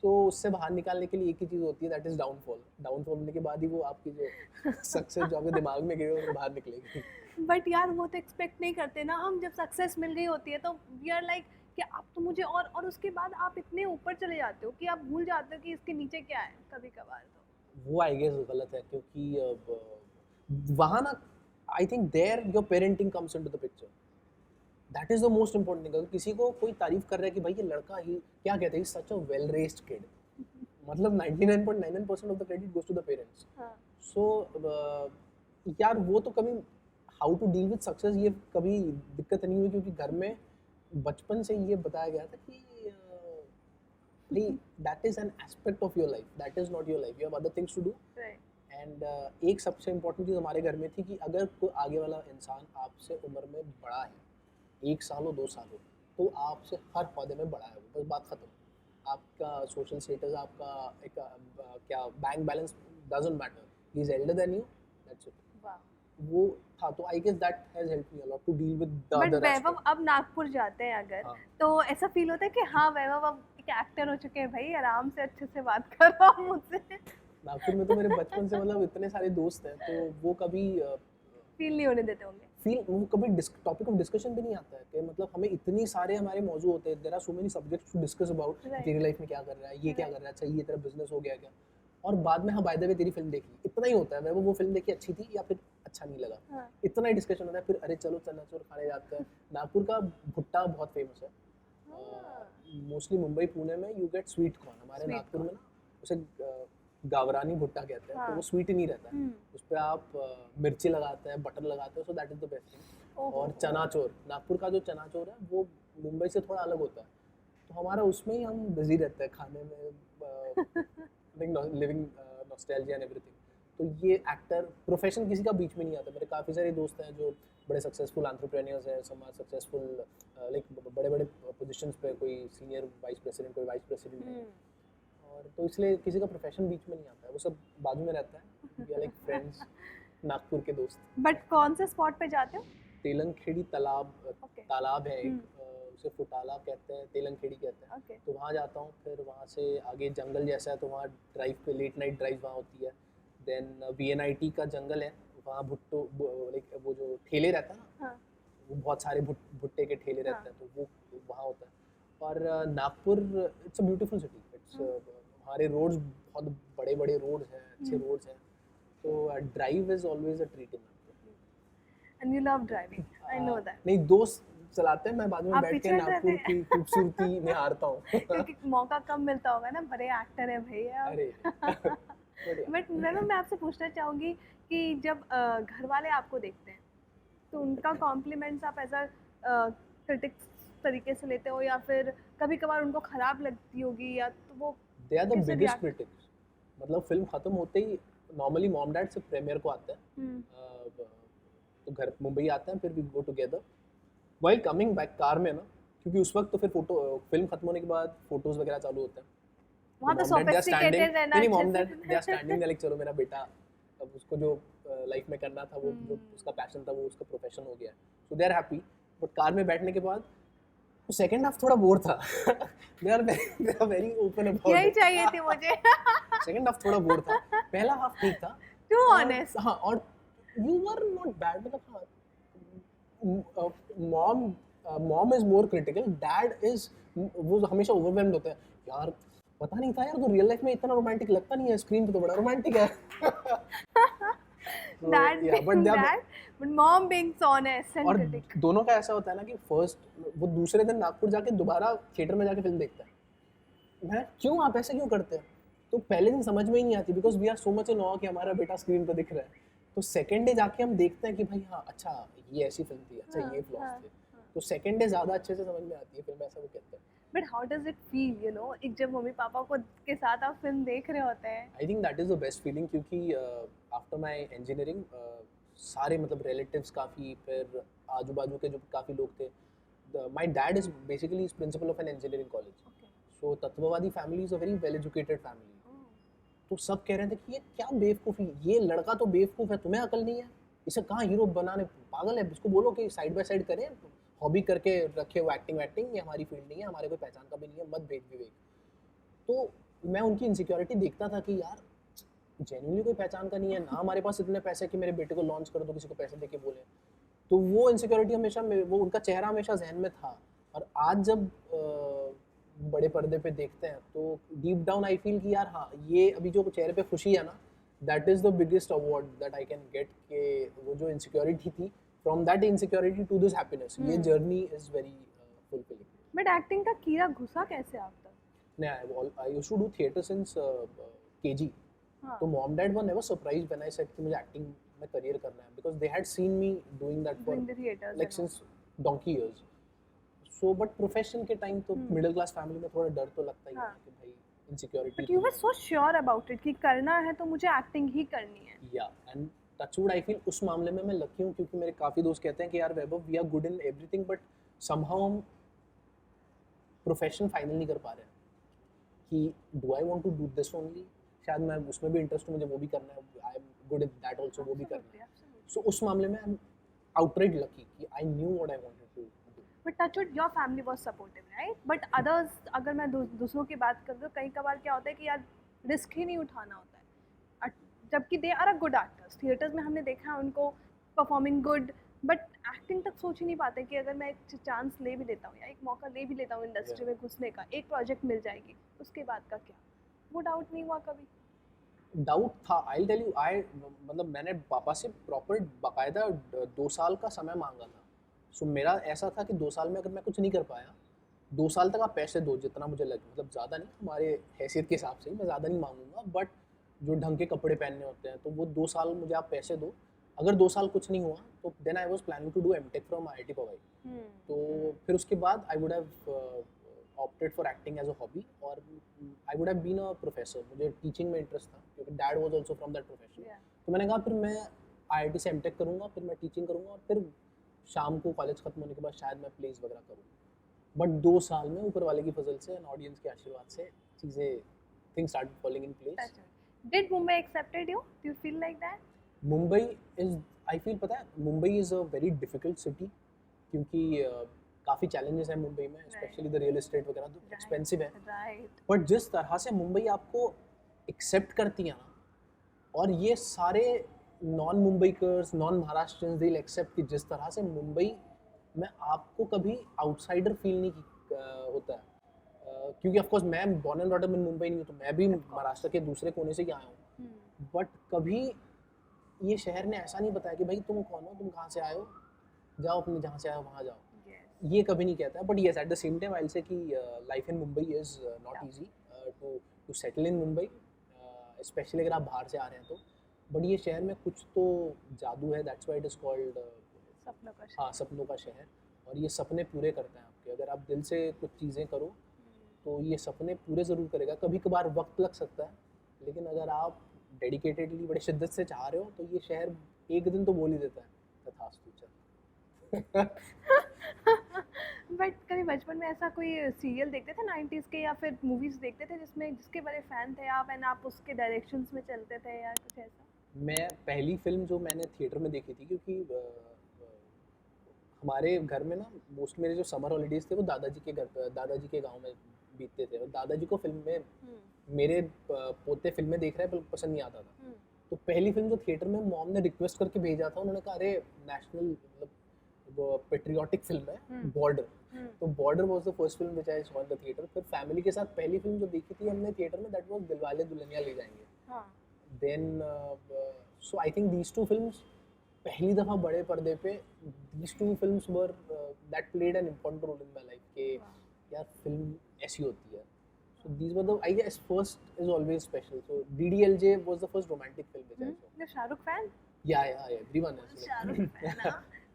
Speaker 1: तो उससे बाहर निकालने के लिए एक ही चीज़ होती है, दैट इज़ डाउनफॉल. डाउनफॉल होने के बाद ही वो आपकी जो सक्सेस जो आपके दिमाग में गई है वो बाहर निकलेगी.
Speaker 2: बट यार वो तो एक्सपेक्ट नहीं करते ना हम, जब सक्सेस मिल गई होती है तो वी आर लाइक कि अब तो मुझे और उसके बाद आप इतने ऊपर चले जाते हो कि आप भूल जाते हो कि इसके नीचे क्या है कभी कभार. तो
Speaker 1: वो आई गेस गलत है, क्योंकि वहाँ ना I think there your parenting comes into the picture. That is the most important thing. अगर किसी को कोई तारीफ कर रहा है कि भाई ये लड़का ही क्या कहते हैं, such a well raised kid, मतलब 99.99% of the credit goes to the parents. So यार वो तो कभी how to deal with success ये कभी दिक्कत नहीं हुई, क्योंकि घर में बचपन से ये बताया गया था कि भाई that is an aspect of your life, that is not your life, you have other things to do. And एक सबसे इम्पोर्टेंट चीज़ हमारे घर में थी कि अगर कोई आगे वाला इंसान आपसे उम्र में बड़ा है, 1 साल हो 2 साल हो, तो आपसे हर पौधे में बड़ा है वो, बस बात खत्म. आपका सोशल स्टेटस, आपका एक क्या bank balance doesn't matter, he is elder than you, that's it. वो था. तो I guess that has helped me a lot to deal with the
Speaker 2: but
Speaker 1: other.
Speaker 2: Vaibhav अब नागपुर जाते हैं अगर, तो ऐसा फील होता है कि हाँ वैभव अब एक एक्टर हो चुके हैं भाई, आराम से अच्छे से बात कर रहा हूँ मुझसे.
Speaker 1: नागपुर में तो मेरे बचपन से मतलब इतने सारे दोस्त हैं, तो वो कभी
Speaker 2: फील नहीं होने देते होंगे.
Speaker 1: वो कभी टॉपिक ऑफ डिस्कशन भी नहीं आता है कि मतलब हमें इतनी सारे हमारे मौजू होते हैं. There are so many subjects to discuss about. तेरी लाइफ में क्या कर रहा है, ये क्या कर रहा है, अच्छा ये तेरा बिजनेस हो गया क्या, और बाद में हाँ बाय द वे तेरी फिल्म देखी, इतना ही होता है. वो फिल्म देखी अच्छी थी या फिर अच्छा नहीं लगा, इतना ही डिस्कशन होता है. फिर अरे चलो चनाचूर खाने जाते हैं. नागपुर का भुट्टा बहुत फेमस है. मोस्टली मुंबई पुणे में यू गेट स्वीट कॉर्न. हमारे नागपुर में ना उसे गावरानी भुट्टा कहते हैं. तो वो स्वीट ही नहीं रहता है, उस पर आप मिर्ची लगाते हैं, बटर लगाते हैं. So that is the best thing. और चनाचोर, नागपुर का जो चनाचोर है वो मुंबई से थोड़ा अलग होता है. तो हमारा उसमें ही हम बिजी रहते हैं खाने में, लिविंग नॉस्टैल्जिया एंड एवरीथिंग. तो ये एक्टर प्रोफेशन किसी का बीच में नहीं आता. मेरे काफ़ी सारे दोस्त हैं जो बड़े सक्सेसफुल एंटरप्रेन्योर्स हैं, सम आर सक्सेसफुल लाइक बड़े बड़े पोजीशंस पे, कोई सीनियर वाइस प्रेसिडेंट, कोई वाइस प्रेसिडेंट है. और तो इसलिए किसी का प्रोफेशन बीच में नहीं आता है, वो सब बाजू में रहता है. We are like friends, Nagpur के दोस्त.
Speaker 2: बट कौन से स्पॉट पे जाते हो?
Speaker 1: तेलंगखेड़ी तालाब है एक, उसे फुटाला कहते हैं, तेलंगखेड़ी कहते हैं. तो वहाँ जाता हूँ. फिर वहाँ से आगे जंगल जैसा है, तो वहाँ ड्राइव पे लेट नाइट ड्राइव वहाँ होती है. देन VNIT का जंगल है, वहाँ भुट्टो लाइक वो जो ठेले रहता है ना, वो बहुत सारे भुट्टे के ठेले रहते हैं, तो वो वहाँ होता है. और Nagpur it's a beautiful city. It's हमारे रोड्स बहुत बड़े बड़े रोड्स हैं, अच्छे रोड्स हैं. तो drive is always a treat in
Speaker 2: and you love driving, I know that.
Speaker 1: नहीं, दोस्त चलाते हैं, मैं बाद में
Speaker 2: आप
Speaker 1: बैठ के
Speaker 2: पीछे रहते
Speaker 1: नागपुर
Speaker 2: हैं।
Speaker 1: की खूबसूरती निहारता हूँ।
Speaker 2: क्योंकि मौका कम मिलता होगा ना, बड़े एक्टर है भैया।
Speaker 1: अरे बढ़िया।
Speaker 2: बट मैं आपसे पूछना चाहूँगी कि जब घर वाले आपको देखते हैं तो उनका कॉम्प्लीमेंट्स आप एज अ क्रिटिक्स तरीके से लेते हो, या फिर कभी कभार उनको खराब लगती होगी, या तो वो
Speaker 1: दे आर द
Speaker 2: कैसे
Speaker 1: बिगेस्ट
Speaker 2: रिएक्ट?
Speaker 1: क्रिटिक्स। मतलब फिल्म खत्म होते ही नॉर्मली मॉम डैड से प्रीमियर को आते हैं, तो घर मुंबई आते हैं, फिर we go together while coming back car में ना, क्योंकि उस वक्त तो फिर फोटो फिल्म खत्म होने के बाद फोटोज वगैरह चालू होते हैं।
Speaker 2: वहाँ तो
Speaker 1: mom dad they are standing,
Speaker 2: sophisticated रहना
Speaker 1: नहीं
Speaker 2: अच्छे
Speaker 1: मॉम
Speaker 2: से।
Speaker 1: Dad they are standing like चलो मेरा बेटा अब उसको जो लाइफ में करना था, वो जो उसका पैशन था वो उसका प्रोफेशन हो गया, so they are happy. But car में बैठने के बाद सेकंड हाफ थोड़ा बोर था। They are very open about
Speaker 2: यही
Speaker 1: इट।
Speaker 2: चाहिए थी मुझे।
Speaker 1: सेकंड हाफ थोड़ा बोर था, पहला हाफ ठीक था।
Speaker 2: टू
Speaker 1: और
Speaker 2: ऑनेस्ट।
Speaker 1: हाँ, और यू वर नॉट बैड, मतलब हाँ, mom mom is more critical, dad is, वो हमेशा ओवरवेल्म्ड होते हैं, यार पता नहीं था यार तो रियल लाइफ में इतना रोमांटिक लगता नहीं है, स्क्रीन पे तो बड़ा रोमांटिक है। So,
Speaker 2: Dad
Speaker 1: yeah, but
Speaker 2: being
Speaker 1: they are,
Speaker 2: dad, but mom being so honest and
Speaker 1: और
Speaker 2: critic.
Speaker 1: दोनों का ऐसा होता है ना कि फर्स्ट वो दूसरे दिन नागपुर जाके दोबारा थिएटर में जाके फिल्म देखता है। मैं क्यों, आप ऐसे क्यों करते हैं? तो पहले दिन समझ में ही नहीं आती, because we are so much in awe कि हमारा बेटा स्क्रीन पे दिख रहा है। तो सेकंड डे जाके हम देखते हैं कि भाई हाँ अच्छा ये ऐसी फिल्म थी, अच्छा ये फ्लॉस थे। तो सेकंड डे ज्यादा अच्छे से समझ में आती है फिल्म, ऐसा वो कहते हैं।
Speaker 2: But how does it feel, you know, एक जब मम्मी पापा को के साथ आप फिल्म देख रहे होते हैं?
Speaker 1: आई think that is the best feeling, क्योंकि आफ्टर माई इंजीनियरिंग सारे मतलब रिलेटिव्स काफ़ी, फिर आजू बाजू के जो काफ़ी लोग थे, my dad is basically is principal of an engineering college, so Tatwawadi family is a very well educated family. तो सब कह रहे थे कि ये क्या बेवकूफ़ी, ये लड़का तो बेवकूफ़ है, तुम्हें अकल नहीं है, इसे कहाँ हीरो बनाने, पागल है, इसको बोलो कि साइड बाय साइड करें, हॉबी करके रखे वो एक्टिंग वैक्टिंग, ये हमारी फील्ड नहीं है, हमारे कोई पहचान का भी नहीं है, मत भेद विवेक। तो मैं उनकी इनसिक्योरिटी देखता था कि यार जेन्युइनली कोई पहचान का नहीं है ना, हमारे पास इतने पैसे कि मेरे बेटे को लॉन्च कर दो, किसी को पैसे देके बोले। तो वो इनसिक्योरिटी हमेशा वो उनका चेहरा हमेशा जहन में था। और आज जब बड़े पर्दे पे देखते हैं तो डीप डाउन आई फील कि यार हाँ, ये अभी जो चेहरे पे खुशी है ना, that is the biggest award that I can get, के वो जो इनसिक्योरिटी थी, from that insecurity to this happiness, ये journey is very fulfilling.
Speaker 2: But acting का कीड़ा घुसा कैसे आप तक?
Speaker 1: नहीं, I used to do theatre since KG. तो mom dad were never surprised when I said कि मुझे एक्टिंग में करियर करना है, because they had seen me doing that for
Speaker 2: Doing the theaters
Speaker 1: like
Speaker 2: and
Speaker 1: since donkey years. So but profession के time तो middle class family में थोड़ा डर तो लगता ही है कि भाई insecurity.
Speaker 2: But you were so sure about it कि करना है तो मुझे एक्टिंग ही करनी है।
Speaker 1: या एंड टचवुड आई फील उस मामले में मैं लकी हूँ, क्योंकि मेरे काफ़ी दोस्त कहते हैं कि यार Vaibhav we are good in everything, but somehow हम प्रोफेशन फाइनल नहीं कर पा रहे हैं कि do I want to do this only, शायद मैं उसमें भी इंटरेस्ट हूँ, मुझे वो भी करना है, I am good in that also, वो भी करना है। सो उस मामले में आई एम आउटराइट लकी कि I knew what I wanted to do.
Speaker 2: But touch wood your family was supportive, right? But others, अगर मैं दूसरों की बात करूँ तो कई कबार क्या होता है कि यार रिस्क ही नहीं उठाना होता है, जबकि they are a good actors. Theatres में हमने देखा है उनको परफॉर्मिंग गुड, बट एक्टिंग तक सोच ही नहीं पाते कि अगर मैं एक चांस ले भी लेता हूँ या एक मौका ले भी लेता हूँ इंडस्ट्री में घुसने का, एक प्रोजेक्ट मिल जाएगी, उसके बाद का क्या? वो डाउट नहीं हुआ कभी?
Speaker 1: डाउट था, आई टेल यू, आई मतलब मैंने पापा से प्रॉपर बाकायदा 2 साल का समय मांगा था। सो मेरा ऐसा था कि 2 साल में अगर मैं कुछ नहीं कर पाया, 2 साल तक आप पैसे दो जितना मुझे लगे, मतलब ज़्यादा नहीं, हमारे हैसियत के हिसाब से ही मैं ज़्यादा नहीं मांगूंगा, बट जो ढंग के कपड़े पहनने होते हैं, तो वो 2 साल मुझे आप पैसे दो। अगर 2 साल कुछ नहीं हुआ तो then I was planning to do MTech from IIT Powai. तो फिर उसके बाद I would have opted for acting as a hobby, और I would have been a professor. मुझे टीचिंग में इंटरेस्ट था क्योंकि dad was also from that profession. तो मैंने कहा फिर मैं आईआईटी से एमटेक करूँगा, फिर मैं टीचिंग करूँगा, और फिर शाम को कॉलेज खत्म होने के बाद शायद मैं प्लेस वगैरह करूँ। बट 2 साल में ऊपर वाले की फजल से एंड ऑडियंस के आशीर्वाद से चीज़ें, things start falling in place.
Speaker 2: Did Mumbai accepted you? Do you feel like that?
Speaker 1: Mumbai is, I feel, पता है Mumbai is a very difficult city, क्योंकि काफ़ी चैलेंजेस हैं मुंबई में, स्पेशली द रियल एस्टेट वगैरह तो एक्सपेंसिव है।
Speaker 2: Right.
Speaker 1: बट जिस तरह से मुंबई आपको एक्सेप्ट करती है ना, और ये सारे non Mumbaikars, non Maharashtrians, they will accept कि जिस तरह से मुंबई में आपको कभी आउटसाइडर फील नहीं होता है। क्योंकि ऑफ कोर्स मैं born and brought up in Mumbai नहीं हूँ, तो मैं भी महाराष्ट्र के दूसरे कोने से ही आया हूँ, बट कभी ये शहर ने ऐसा नहीं बताया कि भाई तुम कौन हो, तुम कहाँ से आए हो, जाओ अपने जहाँ से आए हो वहाँ जाओ,
Speaker 2: Yes.
Speaker 1: ये कभी नहीं कहता है. But yes at the same time I will say कि life in Mumbai is not
Speaker 2: Yeah.
Speaker 1: Easy to to settle in Mumbai, specially अगर आप बाहर से आ रहे हैं तो. बट ये शहर में कुछ तो जादू है, that's why it is called
Speaker 2: सपनों का
Speaker 1: हाँ सपनों का शहर. और ये सपने पूरे करता है आपके, अगर आप दिल से कुछ चीज़ें करो तो ये सपने पूरे ज़रूर करेगा. कभी कभार वक्त लग सकता है, लेकिन अगर आप डेडिकेटेडली बड़े शिद्दत से चाह रहे हो तो ये शहर एक दिन तो बोल ही देता है तथास्तु चल.
Speaker 2: बट कभी बचपन में ऐसा कोई सीरियल देखते थे 90s के, या फिर मूवीज देखते थे जिसमें जिसके बड़े फैन थे आप एंड आप उसके डायरेक्शंस में चलते थे या कुछ ऐसा?
Speaker 1: मैं पहली फिल्म जो मैंने थिएटर में देखी थी, क्योंकि हमारे घर में ना मोस्ट मेरे जो समर हॉलीडेज थे वो दादाजी के घर पे, दादाजी के गांव में बीतते थे. और दादाजी को फिल्म में मेरे पोते फिल्में देख रहे हैं बिल्कुल पसंद नहीं आता था. तो पहली फिल्म जो थिएटर में मॉम ने रिक्वेस्ट करके भेजा था, उन्होंने कहा अरे नेशनल मतलब वो पेट्रियाटिक फिल्म है बॉर्डर. तो border was the first film which I saw in the theatre. फिर फैमिली के साथ पहली फिल्म जो देखी थी हमने थिएटर में, दैट वाज दिलवाले दुल्हनिया ले जाएंगे.
Speaker 2: हाँ.
Speaker 1: Then so I think these two films पहली दफ़ा बड़े पर्दे पे, these two films were that played an important role in my life के यार फिल्म ऐसी होती है. So these were the, I guess first is always special. So DDLJ was the first romantic film which I saw.
Speaker 2: you're Shahrukh fan?
Speaker 1: Yeah, everyone is.
Speaker 2: Shahrukh fan ना,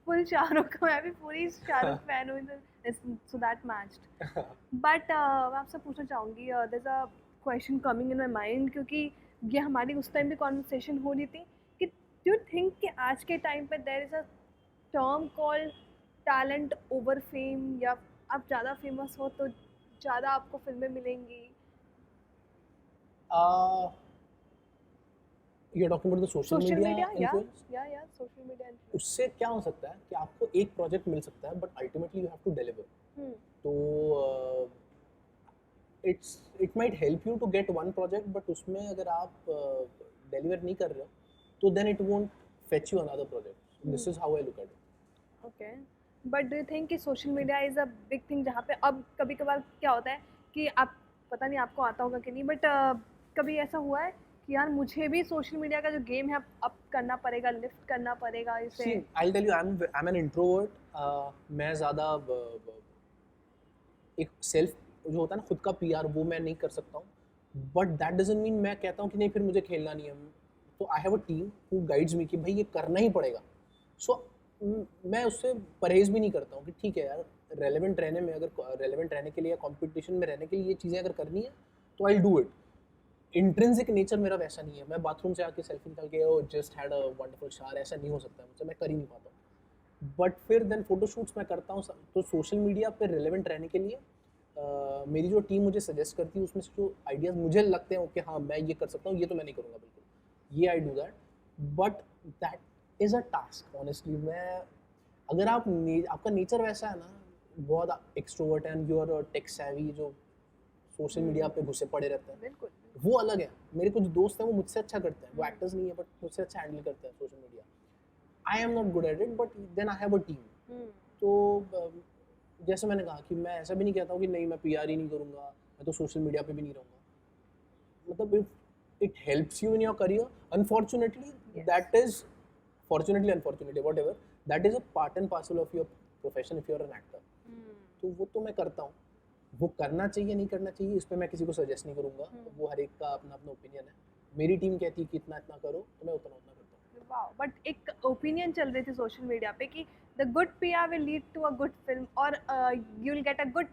Speaker 2: full Shahrukh. मैं भी पूरी Shahrukh fan हूँ, so that matched. But मैं आपसे पूछना चाहूँगी, there's a question coming in my mind, क्योंकि ये हमारी उस टाइम भी कॉन्वर्सेशन हो रही थी कि do you think कि आज के टाइम पे there is a term called talent over fame, या आप ज़्यादा फेमस हो तो ज़्यादा आपको फिल्में मिलेंगी?
Speaker 1: You're talking about the social media influence?
Speaker 2: Yeah, social media influence.
Speaker 1: उससे क्या हो सकता है कि आपको एक प्रोजेक्ट मिल सकता है but ultimately you have to deliver. तो it might help you to get one project, but उसमें अगर आप डिलीवर नहीं कर रहे हो तो then it won't fetch you another project. This is how I look at it.
Speaker 2: Okay. But do you think कि social media is a big thing, जहाँ पे अब कभी कभार क्या होता है कि आप, पता नहीं आपको आता होगा कि नहीं, बट कभी ऐसा हुआ है कि यार मुझे भी सोशल मीडिया का जो गेम है अब करना पड़ेगा, लिफ्ट करना पड़ेगा इसे?
Speaker 1: See, I'll tell you, I'm an introvert. मैं ज़्यादा एक सेल्फ जो होता है ना खुद का PR, वो मैं नहीं कर सकता हूँ. बट दैट डजंट मीन मैं कहता हूँ कि नहीं फिर मुझे खेलना नहीं है. तो I have a team who guides me कि भाई ये करना ही पड़ेगा. सो मैं उससे परहेज भी नहीं करता हूँ कि ठीक है यार, रेलेवेंट रहने में, अगर रेलेवेंट रहने के लिए या कॉम्पिटिशन में रहने के लिए ये चीज़ें अगर करनी है तो I do it. Intrinsic nature मेरा वैसा नहीं है. मैं बाथरूम से आके सेल्फी निकाल के oh just had a wonderful shower, ऐसा नहीं हो सकता है मुझसे, मैं कर ही नहीं पाता हूँ. बट फिर देन फोटोशूट्स मैं करता हूँ. तो सोशल मीडिया पे रिलेवेंट रहने के लिए मेरी जो टीम मुझे सजेस्ट करती है उसमें से जो आइडियाज़ मुझे लगते हैं ओके हाँ मैं ये कर सकता हूँ, ये तो मैं नहीं करूँगा बिल्कुल, ये I do that. But that is a task honestly. मैं अगर आपका नेचर वैसा है ना, बहुत extrovert and you are tech savvy, जो सोशल मीडिया पे घुसे पड़े रहते हैं,
Speaker 2: बिल्कुल.
Speaker 1: वो अलग है. मेरे कुछ दोस्त हैं वो मुझसे अच्छा करते हैं, वो एक्टर्स नहीं है बट मुझसे अच्छा हैंडल करते हैं social media. I am not good at it, but then I have a team. तो जैसे मैंने कहा कि मैं ऐसा भी नहीं कहता हूँ कि नहीं मैं PR ही नहीं करूँगा, मैं तो सोशल मीडिया पे भी नहीं रहूँगा. मतलब if it helps you in your career, unfortunately that is, fortunately unfortunately whatever, that is a part and parcel of your profession if you are an actor. तो वो तो मैं करता हूँ. वो करना चाहिए नहीं करना चाहिए इस पर मैं किसी को सजेस्ट नहीं करूँगा. वो हर एक का अपना अपना ओपिनियन है. मेरी टीम कहती है कि इतना इतना करो तो मैं उतना उतना करता हूँ.
Speaker 2: वाओ. बट एक ओपिनियन चल रही थी सोशल मीडिया पे कि the good PR will lead to a good film, और you will get a good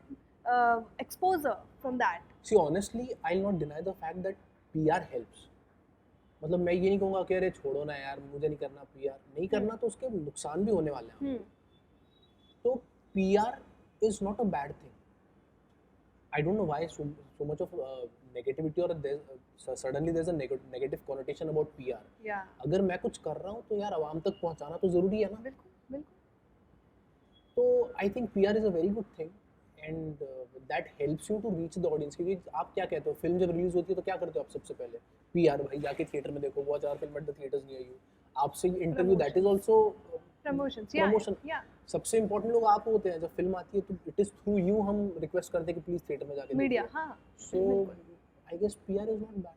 Speaker 2: exposure from that.
Speaker 1: See honestly, I'll not deny the fact that PR helps. मतलब मैं ये नहीं कहूँगा कि अरे छोड़ो ना यार मुझे नहीं करना PR, नहीं करना तो उसके नुकसान भी होने वाले हैं. तो PR is not a bad thing. I don't know why so much of negativity, or suddenly there's a negative connotation about PR.
Speaker 2: या
Speaker 1: अगर मैं कुछ कर रहा हूँ तो यार आवाम तक पहुँचाना तो ज़रूरी है ना.
Speaker 2: बिल्कुल बिल्कुल.
Speaker 1: तो I think PR is a very good thing and that helps you to reach the audience. क्योंकि आप क्या कहते हो, फिल्म जब रिलीज होती है तो क्या करते हो आप सबसे पहले? PR भाई जाके थिएटर में देखो, watch our film at the theatres near you. आपसे interview, that is also
Speaker 2: promotions.
Speaker 1: Promotion.
Speaker 2: या
Speaker 1: सबसे इंपॉर्टेंट लोग आप होते हैं. जब फिल्म आती है तो इट इज थ्रू यू हम रिक्वेस्ट करते हैं कि प्लीज थिएटर में जाके
Speaker 2: मीडिया.
Speaker 1: देखिए.
Speaker 2: हाँ
Speaker 1: so I guess PR is not bad.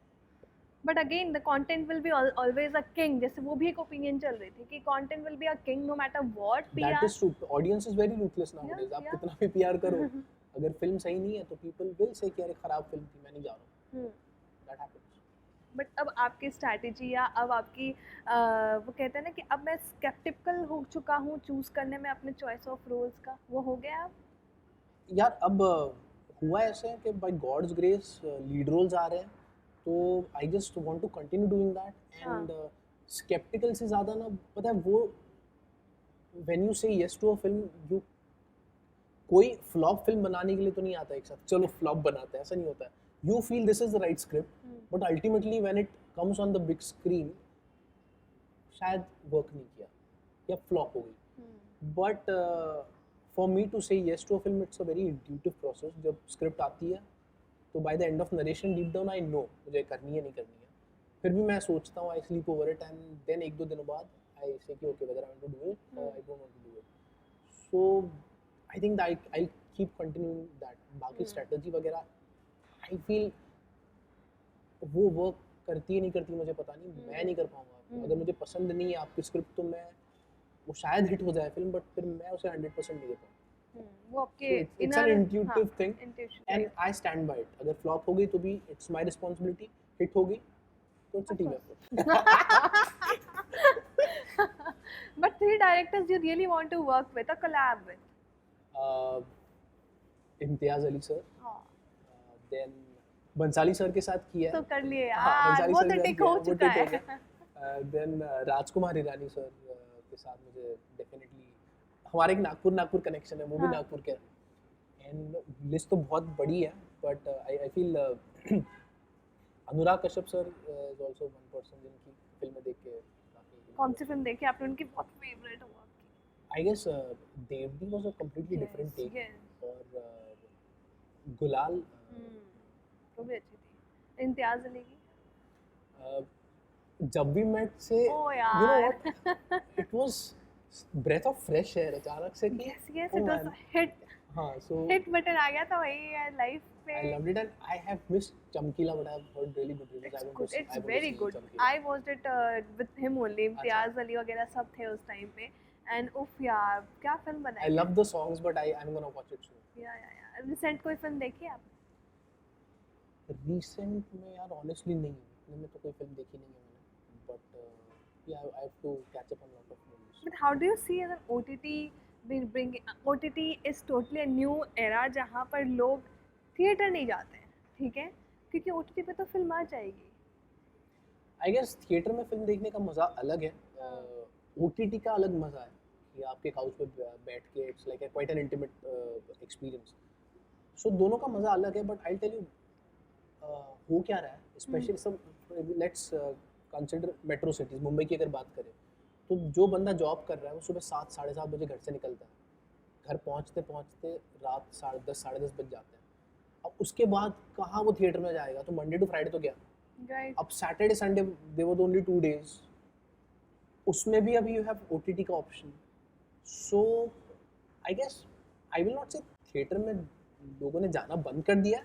Speaker 2: But again the content will be always a king, जैसे वो भी एक ओपिनियन चल रही थी कि content will be a king no matter what
Speaker 1: that
Speaker 2: PR.
Speaker 1: Is true, audience is very ruthless nowadays, आप
Speaker 2: या
Speaker 1: कितना भी पीआर करो, अगर फिल्म सही नहीं है तो पीपल विल से कि अरे खराब फिल्म थी, मैं नहीं जा रहा हूँ, दैट हैपेंस।
Speaker 2: बट अब आपकी स्ट्रैटेजी या अब आपकी वो कहते हैं ना कि अब मैं स्केप्टिकल हो चुका हूँ चूज करने में अपने चॉइस ऑफ रोल्स का, वो हो गया अब?
Speaker 1: यार अब हुआ ऐसे है कि by god's grace lead roles आ रहे हैं, तो I just want to continue doing that.
Speaker 2: हाँ
Speaker 1: एंड स्केप्टिकल से ज़्यादा ना, पता है वो, when you say yes to a film, you, कोई फ्लॉप फिल्म बनाने के लिए तो नहीं आता एक साथ चलो फ्लॉप बनाते हैं, ऐसा नहीं होता है। You feel this is the right script, but ultimately when it comes on the big screen शायद वर्क नहीं किया या फ्लॉप हो गई। But for me to say yes to a film, it's a very intuitive process. जब script आती है तो by the end of narration deep down I know मुझे करनी है नहीं करनी है, फिर भी मैं सोचता हूँ, I sleep over it and then एक दो दिनों बाद आई से कि okay whether I want to do it और I don't want to do it. So I think that I keep continuing that. बाकी स्ट्रेटजी वगैरह आई फील वो work करती है नहीं करती मुझे पता नहीं, मैं नहीं कर पाऊंगा। अगर मुझे पसंद नहीं है आपकी स्क्रिप्ट तो मैं, वो शायद हिट हो जाए फिल्म बट फिर मैं उसे 100% नहीं दे पाऊंगा।
Speaker 2: वो आपके
Speaker 1: So it's an
Speaker 2: inner
Speaker 1: intuitive thing
Speaker 2: intuition
Speaker 1: and I stand by it. अगर फ्लॉप हो गई तो भी it's my responsibility, हिट हो गई तो it's a team effort.
Speaker 2: But three directors you really want to work with or collab with?
Speaker 1: uh, Imtiaz Ali sir,
Speaker 2: हाँ
Speaker 1: then Bhansali sir के साथ किया
Speaker 2: तो
Speaker 1: है।
Speaker 2: कर लिए
Speaker 1: हाँ
Speaker 2: यार,
Speaker 1: बंसाली
Speaker 2: वो
Speaker 1: सर
Speaker 2: तो
Speaker 1: के साथ
Speaker 2: टिक
Speaker 1: किया
Speaker 2: हो
Speaker 1: है, वो
Speaker 2: चुका
Speaker 1: टिक हो
Speaker 2: है।
Speaker 1: गया। देन राजकुमार हिरानी सर के साथ मुझे डेफिनेटली, हमारे एक नागपुर कनेक्शन है, वो भी
Speaker 2: हाँ।
Speaker 1: नागपुर के हैं। एंड लिस्ट तो बहुत बड़ी है but I feel Anurag Kashyap sir is also one person जिनकी फिल्में देख के काफी,
Speaker 2: कौन सी फिल्म देखी आपने उनकी बहुत फेवरेट हो आपकी?
Speaker 1: I guess DevD was a completely different take.
Speaker 2: Yes
Speaker 1: और गुलाल
Speaker 2: वो भी अच्छी थी। इम्तियाज अली की?
Speaker 1: जब भी मेट से
Speaker 2: ओ
Speaker 1: यू नो
Speaker 2: यार
Speaker 1: what, it was breath of fresh air अचानक से कि
Speaker 2: yes yes
Speaker 1: oh
Speaker 2: it was
Speaker 1: man,
Speaker 2: hit,
Speaker 1: हाँ सो
Speaker 2: हिट बटन आ गया था वही लाइफ
Speaker 1: I
Speaker 2: पे।
Speaker 1: loved it and I have missed Chamkila but I have heard really good reviews. I want to see,
Speaker 2: It's
Speaker 1: I want to
Speaker 2: very
Speaker 1: see
Speaker 2: good.
Speaker 1: Chamkila.
Speaker 2: I watched it with him only. Imtiaz Ali वगैरह सब थे उस time पे and उफ यार क्या film
Speaker 1: I
Speaker 2: बनाई
Speaker 1: love the songs but I'm gonna watch it soon.
Speaker 2: या रिसेंट कोई फिल्म देखी आप?
Speaker 1: Recent में यार honestly नहीं, इतने में तो कोई फिल्म देखी नहीं है मैंने, but yeah I have to catch up on lot of movies.
Speaker 2: But how do you see as an OTT bringing, OTT is totally a new era जहाँ पर लोग थिएटर नहीं जाते हैं, ठीक है, क्योंकि OTT पे तो फिल्म आ जाएगी।
Speaker 1: I guess थिएटर में फिल्म देखने का मज़ा अलग है, OTT का अलग मज़ा है कि आपके काउच पे बैठ के it's like quite an intimate experience. So दोनों का मज़ा अलग है बट आई टेल यू हो क्या रहा है स्पेशली सब, let's consider metro cities, Mumbai की अगर बात करें तो जो बंदा जॉब कर रहा है वो सुबह 7 साढ़े 7 बजे घर से निकलता है, घर पहुंचते पहुंचते रात 10:30 साढ़े 10 बज जाते हैं। अब उसके बाद कहाँ वो थिएटर में जाएगा, तो मंडे टू फ्राइडे तो गया,
Speaker 2: राइट
Speaker 1: अब Saturday Sunday they were only 2 days, उसमें भी अभी यू हैव ओटीटी का option. So I guess I will not say theatre में लोगों ने जाना बंद कर दिया।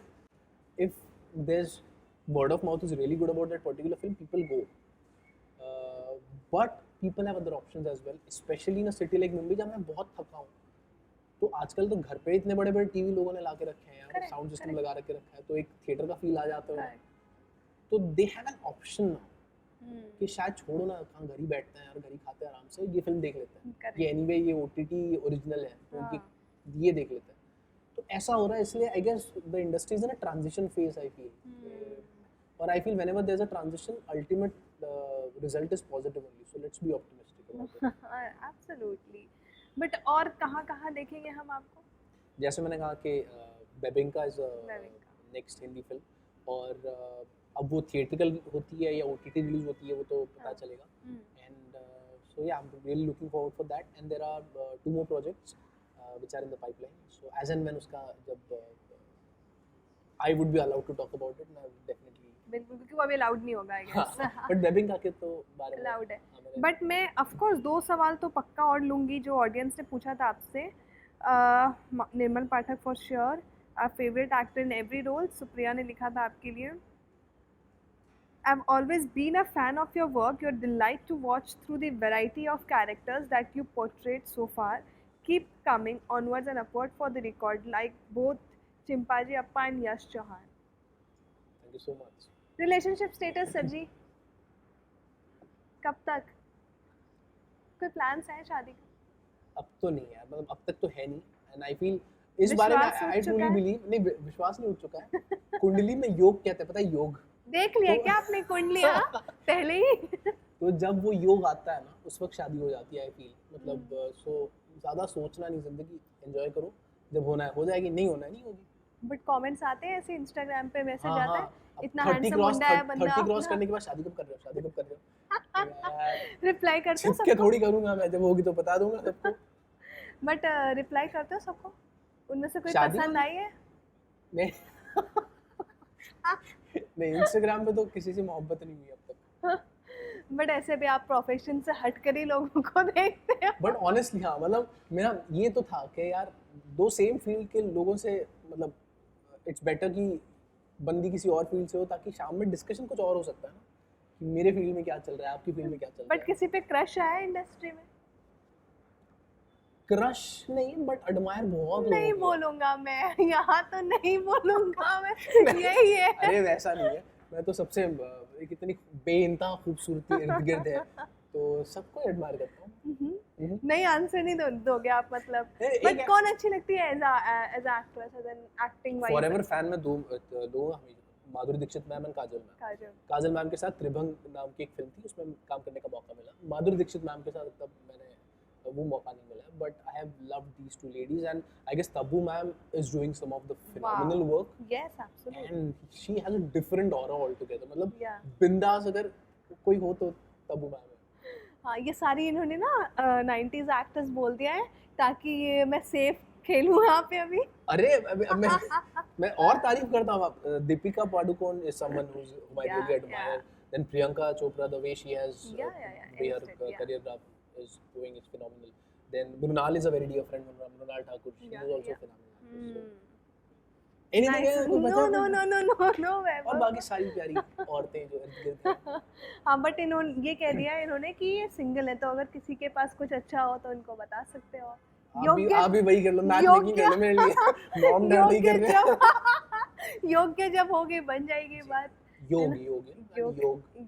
Speaker 1: If there is word of mouth is really good about that particular film, people go, but people have other options as well, especially in a city like Mumbai जहाँ मैं बहुत थका हूँ। तो आजकल तो घर पे इतने बड़े बड़े टीवी लोगों ने ला के रखे हैं यार, साउंड सिस्टम लगा रखे रखा है, तो एक थिएटर का फील आ जाता है। तो they have an option now कि शायद छोड़ो ना, कहाँ घर ही बैठते हैं यार, घर ही खाते हैं आराम से, ये फिल्म देख लेते हैं, ये एनीवे ये ओटीटी ओरिजिनल है तो उनकी ये देख लेते हैं। तो ऐसा हो रहा है, इसलिए I guess the industry is in a transition phase I feel, और I feel whenever there's a transition ultimate result is positive only, so let's be optimistic about it.
Speaker 2: Absolutely. But और कहाँ देखेंगे हम आपको?
Speaker 1: जैसे मैंने कहा कि Bebinca is
Speaker 2: Bebinca.
Speaker 1: Next Hindi film, और अब वो थिएट्रिकल होती है या ओटीटी रिलीज होती है वो तो पता चलेगा। And so yeah I am really looking forward for that, and there are 2 more projects which are in the pipeline, so as and when उसका जब I would be allowed to talk about it, मैं definitely,
Speaker 2: बिल्कुल, क्योंकि वो अभी allowed नहीं होगा I guess.
Speaker 1: But Bebinca के तो बारे में
Speaker 2: अलाउड है।
Speaker 1: हाँ, मैंने
Speaker 2: बट मैं ऑफ कोर्स 2 सवाल तो पक्का और लूँगी जो ऑडियंस ने पूछा था आपसे। Nirmal Pathak for sure, favourite actor in every role, Supriya ने लिखा था आपके लिए। I've always been a fan of your work. Your delight to watch through the variety of characters that you portrayed so far. Keep coming onwards and upward for the record, like both Chimpaji Appa and Yash Chauhan.
Speaker 1: Thank you so much.
Speaker 2: Relationship status, sir ji, कब तक? कोई plans हैं शादी का?
Speaker 1: अब तो नहीं है, मतलब अब तक तो है नहीं, एंड आई फील इस बारे में
Speaker 2: विश्वास उठ
Speaker 1: आई
Speaker 2: चुका
Speaker 1: ट्रूली
Speaker 2: है?
Speaker 1: बिलीव, नहीं विश्वास नहीं उठ चुका है। कुंडली में योग कहते हैं, पता है योग?
Speaker 2: देख लिया
Speaker 1: तो-
Speaker 2: क्या आपने कुंडलियाँ पहले ही?
Speaker 1: तो जब वो योग आता है ना, उस वक्त शादी हो जाती है आई फील। मतलब सो ज़्यादा सोचना नहीं, जिंदगी एंजॉय करो, जब होना है हो जाएगी, नहीं होना है नहीं होगी।
Speaker 2: बट कमेंट्स आते हैं ऐसे इंस्टाग्राम पे, मैसेज
Speaker 1: हाँ
Speaker 2: आता
Speaker 1: हाँ,
Speaker 2: है
Speaker 1: अब
Speaker 2: इतना
Speaker 1: 30
Speaker 2: हैंडसम
Speaker 1: क्रॉस
Speaker 2: मुंडा है बंदा
Speaker 1: 30 क्रॉस
Speaker 2: अपना।
Speaker 1: करने के बाद शादी कब कर रहे हो, शादी कब कर रहे हो? यार
Speaker 2: रिप्लाई करते हो
Speaker 1: छिप के
Speaker 2: सबको?
Speaker 1: थोड़ी करूंगा मैं, जब होगी तो बता दूंगा सबको।
Speaker 2: बट रिप्लाई करते हो सबको? उनमें से कोई
Speaker 1: शादी
Speaker 2: पसंद
Speaker 1: वाली?
Speaker 2: आई है?
Speaker 1: नहीं नहीं, इंस्टाग्राम पे तो किसी से मोहब्बत नहीं हुई अब तक।
Speaker 2: बट ऐसे भी आप प्रोफेशन से हट कर ही लोगों को देखते हो।
Speaker 1: बट ऑनेस्टली हाँ, मतलब मेरा ये तो था कि यार दो सेम फील्ड के लोगों से, मतलब इट्स बेटर कि बंदी किसी और फील्ड से हो, ताकि शाम में डिस्कशन कुछ और हो सकता है ना, कि मेरे फील्ड में क्या चल रहा है, आपकी फील्ड में क्या चल रहा
Speaker 2: बट
Speaker 1: है।
Speaker 2: किसी पे क्रश आया इंडस्ट्री में?
Speaker 1: क्रश नहीं, बट एडमायर बहुत लोगों
Speaker 2: नहीं
Speaker 1: को है।
Speaker 2: बोलूंगा मैं, यहाँ तो नहीं बोलूंगा मैं, यही है।
Speaker 1: अरे वैसा नहीं है, मैं तो सबसे एक इतनी बेइंतहा खूबसूरती इर्द गिर्द है, तो सबको एडमायर करता हूँ।
Speaker 2: नहीं, आंसर नहीं दोगे आप मतलब।
Speaker 1: एक-
Speaker 2: बट
Speaker 1: एक-
Speaker 2: कौन अच्छी लगती है as actress, as an acting wise?
Speaker 1: Forever fan में दो हमें, Madhuri Dixit ma'am and Kajal ma'am.
Speaker 2: Kajal.
Speaker 1: Kajal ma'am के साथ त्रिभंग नाम की एक फिल्म थी, उसमें काम करने का मौका मिला। माधुरी दीक्षित मैम के साथ तब मैंने वो मौका नहीं मिला, but I have loved these two ladies, and I guess Tabu ma'am is doing some of the phenomenal work,
Speaker 2: yes absolutely.
Speaker 1: And she has a different aura all together. मतलब
Speaker 2: Yeah.
Speaker 1: बिंदास अगर कोई हो तो तब्बू मैम है।
Speaker 2: हाँ, ये सारी इन्होंने ना 90s एक्टर्स बोल दिया है ताकि ये मैं सेफ खेलूँ यहाँ पे अभी।
Speaker 1: अरे अब मैं और तारीफ करता हूँ। Deepika Padukone is someone who I
Speaker 2: Yeah,
Speaker 1: really admire, then Priyanka Chopra, the way she has
Speaker 2: Yeah.
Speaker 1: her
Speaker 2: Instant, yeah.
Speaker 1: career graph is doing is phenomenal. Then Mrunal is a very dear friend, Mrunal Thakur, she
Speaker 2: Yeah,
Speaker 1: is also
Speaker 2: yeah.
Speaker 1: phenomenal. So, anything
Speaker 2: Nice.
Speaker 1: है कोई
Speaker 2: No,
Speaker 1: बता
Speaker 2: no,
Speaker 1: दो?
Speaker 2: no, no, no, no,
Speaker 1: और
Speaker 2: Vaibhav.
Speaker 1: बाकी सारी प्यारी औरतें जो इर्द गिर्द हैं।
Speaker 2: हाँ, बट इन्होंने ये कह दिया इन्होंने कि ये सिंगल है, तो अगर किसी के पास कुछ अच्छा हो तो इनको बता सकते हो।
Speaker 1: आप भी वही कर लो, मैच मेकिंग कर लो मेरे लिए। मॉम डैड वही कर रहे हैं।
Speaker 2: योग्य जब होगी बन जाएगी बात।
Speaker 1: योग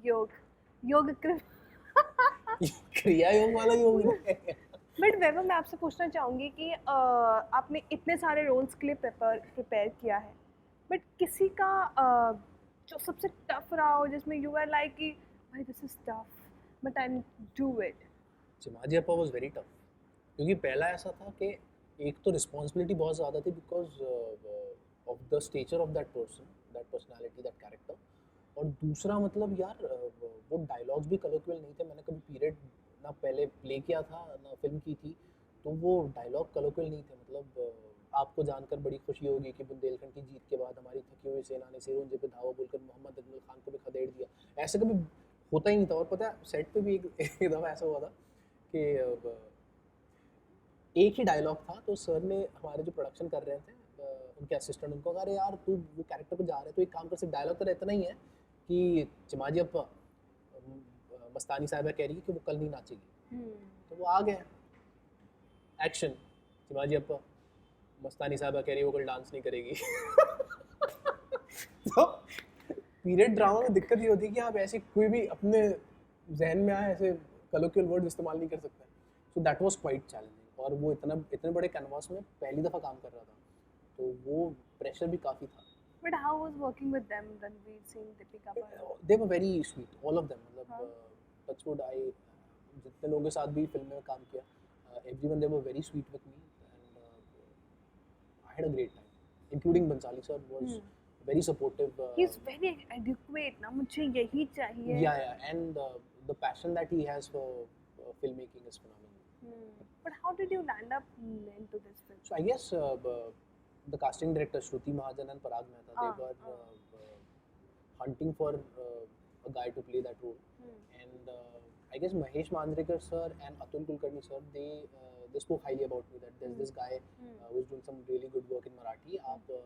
Speaker 1: योग
Speaker 2: योग
Speaker 1: क्रिया योग वाला योग नहीं है।
Speaker 2: बट वैभव, मैं आपसे पूछना चाहूँगी कि आपने इतने सारे रोल्स के लिए प्रिपेयर किया है, बट किसी का जो सबसे टफ रहा हो, जिसमें यू आर लाइक कि भाई this is tough but I do it?
Speaker 1: Chimaji Appa was very tough, क्योंकि पहला ऐसा था कि एक तो रिस्पॉन्सिबिलिटी बहुत ज़्यादा थी because of the stature of that person, that personality, that character, और दूसरा मतलब यार वो डायलॉग्स भी कलोक्वियल नहीं थे। मैंने कभी पीरियड ना पहले प्ले किया था ना फिल्म की थी, तो वो डायलॉग कलोक्वियल नहीं थे। मतलब आपको जानकर बड़ी खुशी होगी कि बुंदेलखंड की जीत के बाद हमारी थकी हुई सेना ने सिरोंजे पे धावा बोलकर मोहम्मद अजमल खान को भी खदेड़ दिया। ऐसा कभी होता ही नहीं था। और पता है सेट पे भी एक दफ़ा ऐसा हुआ था कि एक ही डायलॉग था, तो सर ने हमारे जो प्रोडक्शन कर रहे थे उनके असिस्टेंट, उनको कहा अरे यार तू वो कैरेक्टर पे जा रहे तो एक काम कर, सिर्फ डायलॉग तो इतना ही है कि चिमाजी अप्पा मस्तानी साहिबा कह रही है कि वो कल नहीं नाचेगी। तो वो आ गए, एक्शन, चिमाजी अप्पा मस्तानी साहिबा कह रही है वो कल डांस नहीं करेगी। तो पीरियड ड्रामा में दिक्कत ये होती है कि आप ऐसे कोई भी अपने जहन में आए ऐसे कलोक्वियल वर्ड इस्तेमाल नहीं कर सकते। So that was quite challenging, और वो इतने बड़े कैनवास में पहली दफ़ा काम कर रहा था, तो वो प्रेशर भी काफ़ी था।
Speaker 2: But how was working with them, Ranveer Singh, Deepika Padukone?
Speaker 1: They were very sweet, all of them. मतलब टचवुड, आई जितने लोगों के साथ भी फिल्म में काम किया, everyone they were very sweet with me, and I had a great time, including Bhansali sir was very supportive.
Speaker 2: He's very adequate ना, मुझे यही चाहिए।
Speaker 1: Yeah, and the passion that he has for filmmaking is phenomenal.
Speaker 2: But how did you land up into this film?
Speaker 1: So I guess the casting director Shruti Mahajan and Parag Mehta, they were hunting for a guy to play that role, and I guess Mahesh Manjrekar sir and Atul Kulkarni sir, they spoke highly about me, that there's this guy who's doing some really good work in Marathi. आप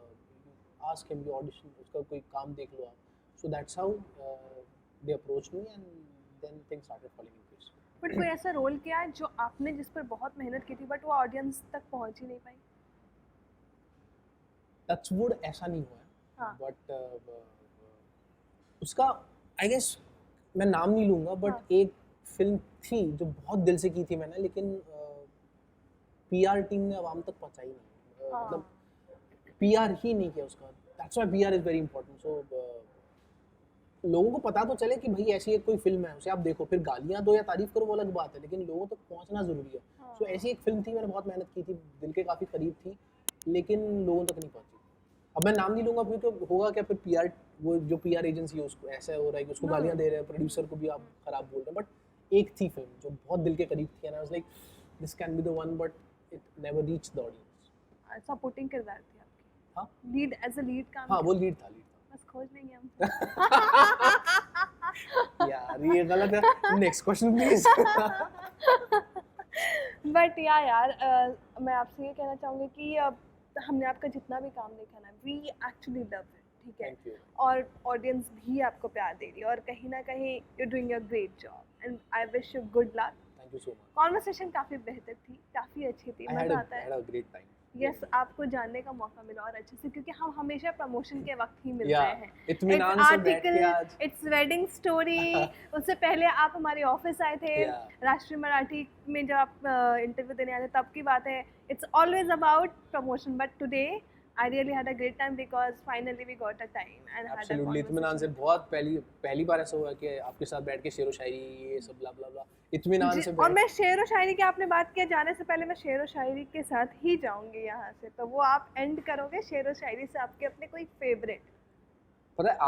Speaker 1: ask him, you audition, उसका कोई काम देख लो आप. So that's how they approached me and then things started falling in place.
Speaker 2: But कोई ऐसा role किया है जो आपने जिस पर बहुत मेहनत की थी बट वो ऑडियंस तक पहुंच ही नहीं पाई?
Speaker 1: टचवुड ऐसा नहीं हुआ है,
Speaker 2: हाँ।
Speaker 1: बट उसका आई गेस मैं नाम नहीं लूँगा, बट
Speaker 2: हाँ।
Speaker 1: एक फिल्म थी जो बहुत दिल से की थी मैंने, लेकिन पीआर टीम ने आवाम तक पहुँचाई नहीं।
Speaker 2: हाँ।
Speaker 1: मतलब पीआर ही नहीं किया उसका। That's why PR is very important. So लोगों को पता तो चले कि भाई ऐसी एक कोई फिल्म है, उसे आप देखो, फिर गालियाँ दो या तारीफ करो वो अलग बात है, लेकिन लोगों तक पहुँचना ज़रूरी है।
Speaker 2: हाँ।
Speaker 1: सो ऐसी एक फिल्म थी, मैंने बहुत मेहनत की थी, दिल के काफ़ी करीब थी, लेकिन लोगों तक नहीं पहुँची। अब मैं नाम नहीं लूँगा क्योंकि होगा क्या, फिर पीआर, वो जो पीआर एजेंसी है उसको ऐसा हो रहा है कि उसको गालियाँ दे रहे हैं, प्रोड्यूसर को भी आप खराब बोल रहे हैं। बट एक थी फिल्म जो बहुत दिल के करीब थी, and I was like this can be the one, but it never reached the audience.
Speaker 2: Supporting किरदार थी आपकी?
Speaker 1: हाँ,
Speaker 2: लीड, एज अ लीड काम
Speaker 1: हाँ
Speaker 2: किया?
Speaker 1: वो लीड था।
Speaker 2: बस खोज लेंगे हम।
Speaker 1: यार ये गलत है, नेक्स्ट क्वेश्चन प्लीज।
Speaker 2: बट यार मैं आपसे ये कहना चाहूँगी कि हमने आपका जितना भी काम देखा ना, वी एक्चुअली लव इट, ठीक है?
Speaker 1: Thank you.
Speaker 2: और ऑडियंस भी आपको प्यार दे रही है और कहीं ना कहीं you doing a great job and I wish you good luck.
Speaker 1: Thank you so much.
Speaker 2: Conversation काफ़ी बेहतर थी, काफ़ी अच्छी थी, मज़ा आता है।
Speaker 1: I had a great time.
Speaker 2: Yes, आपको जानने का मौका मिला और अच्छे से, क्योंकि हम हमेशा प्रमोशन के वक्त ही मिलते
Speaker 1: Yeah,
Speaker 2: हैं।
Speaker 1: इत्मीनान से बैठ के आज।
Speaker 2: It's wedding story. उससे पहले आप हमारे ऑफिस आए थे,
Speaker 1: Yeah.
Speaker 2: राष्ट्रीय मराठी में जब आप इंटरव्यू देने आए थे तब की बात है। It's always about promotion, but today I really had a great time because finally we got a time and had a
Speaker 1: Absolutely, इत्मीनान से बहुत पहली बार ऐसा हुआ कि आपके साथ बैठ के शेरो शायरी ये सब ब्ला ब्ला ब्ला, इत्मीनान से
Speaker 2: और मैं शेर व शायरी की आपने बात किया, जाने से पहले मैं शेर व शायरी के साथ ही जाऊंगी यहाँ से, तो वो आप एंड करोगे शेर व शायरी से, आपके अपने कोई फेवरेट?
Speaker 1: पता है,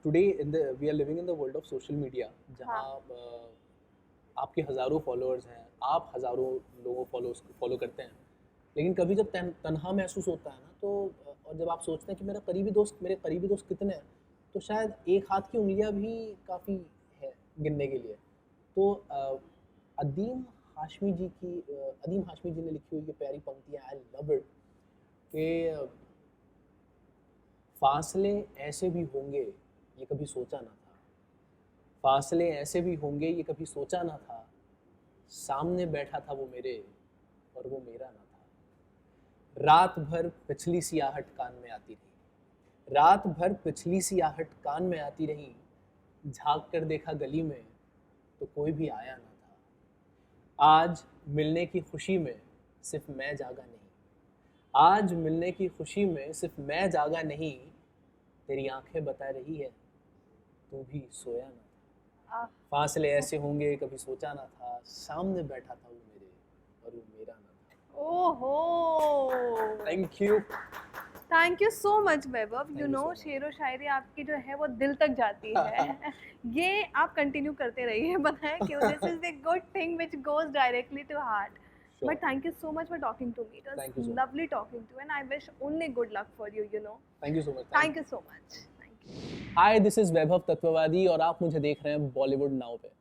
Speaker 1: today we are living in the world of social media, जहाँ आपके हज़ारों फॉलोअर्स हैं, आप हज़ारों लोगों फॉलो करते हैं, लेकिन कभी जब तन्हा महसूस होता है ना, तो और जब आप सोचते हैं कि मेरे करीबी दोस्त कितने हैं, तो शायद एक हाथ की उंगलियां भी काफ़ी है गिनने के लिए। तो अदीम हाशमी जी ने लिखी हुई ये प्यारी पंक्तियाँ, आई लव इट, कि फासले ऐसे भी होंगे ये कभी सोचा ना था, फासले ऐसे भी होंगे ये कभी सोचा ना था, सामने बैठा था वो मेरे और वो मेरा ना था। रात भर पिछली सियाहट कान में आती रही, रात भर पिछली सियाहट कान में आती रही, झांक कर देखा गली में तो कोई भी आया ना था। आज मिलने की खुशी में सिर्फ मैं जागा नहीं, आज मिलने की खुशी में सिर्फ मैं जागा नहीं, तेरी आंखें बता रही है तू भी सोया ना था। फासले ऐसे होंगे कभी सोचा ना था, सामने बैठा था वो मेरे और वो मेरा ना था।
Speaker 2: ओहो, thank you so much Vaibhav. You know, शेर व शायरी आपकी जो है वो दिल तक जाती है। ये आप कंटिन्यू करते रहिए, बताएं क्यों, this is the good thing which goes directly to heart.
Speaker 1: Sure.
Speaker 2: But thank you so much for talking to me. It was
Speaker 1: Thank you so much.
Speaker 2: lovely talking to you, and I wish only good luck for you. You know.
Speaker 1: Thank you so much.
Speaker 2: Thank you so much. Thank you.
Speaker 1: Hi, this is वैभव तत्ववादी और आप मुझे देख रहे हैं Bollywood now पे।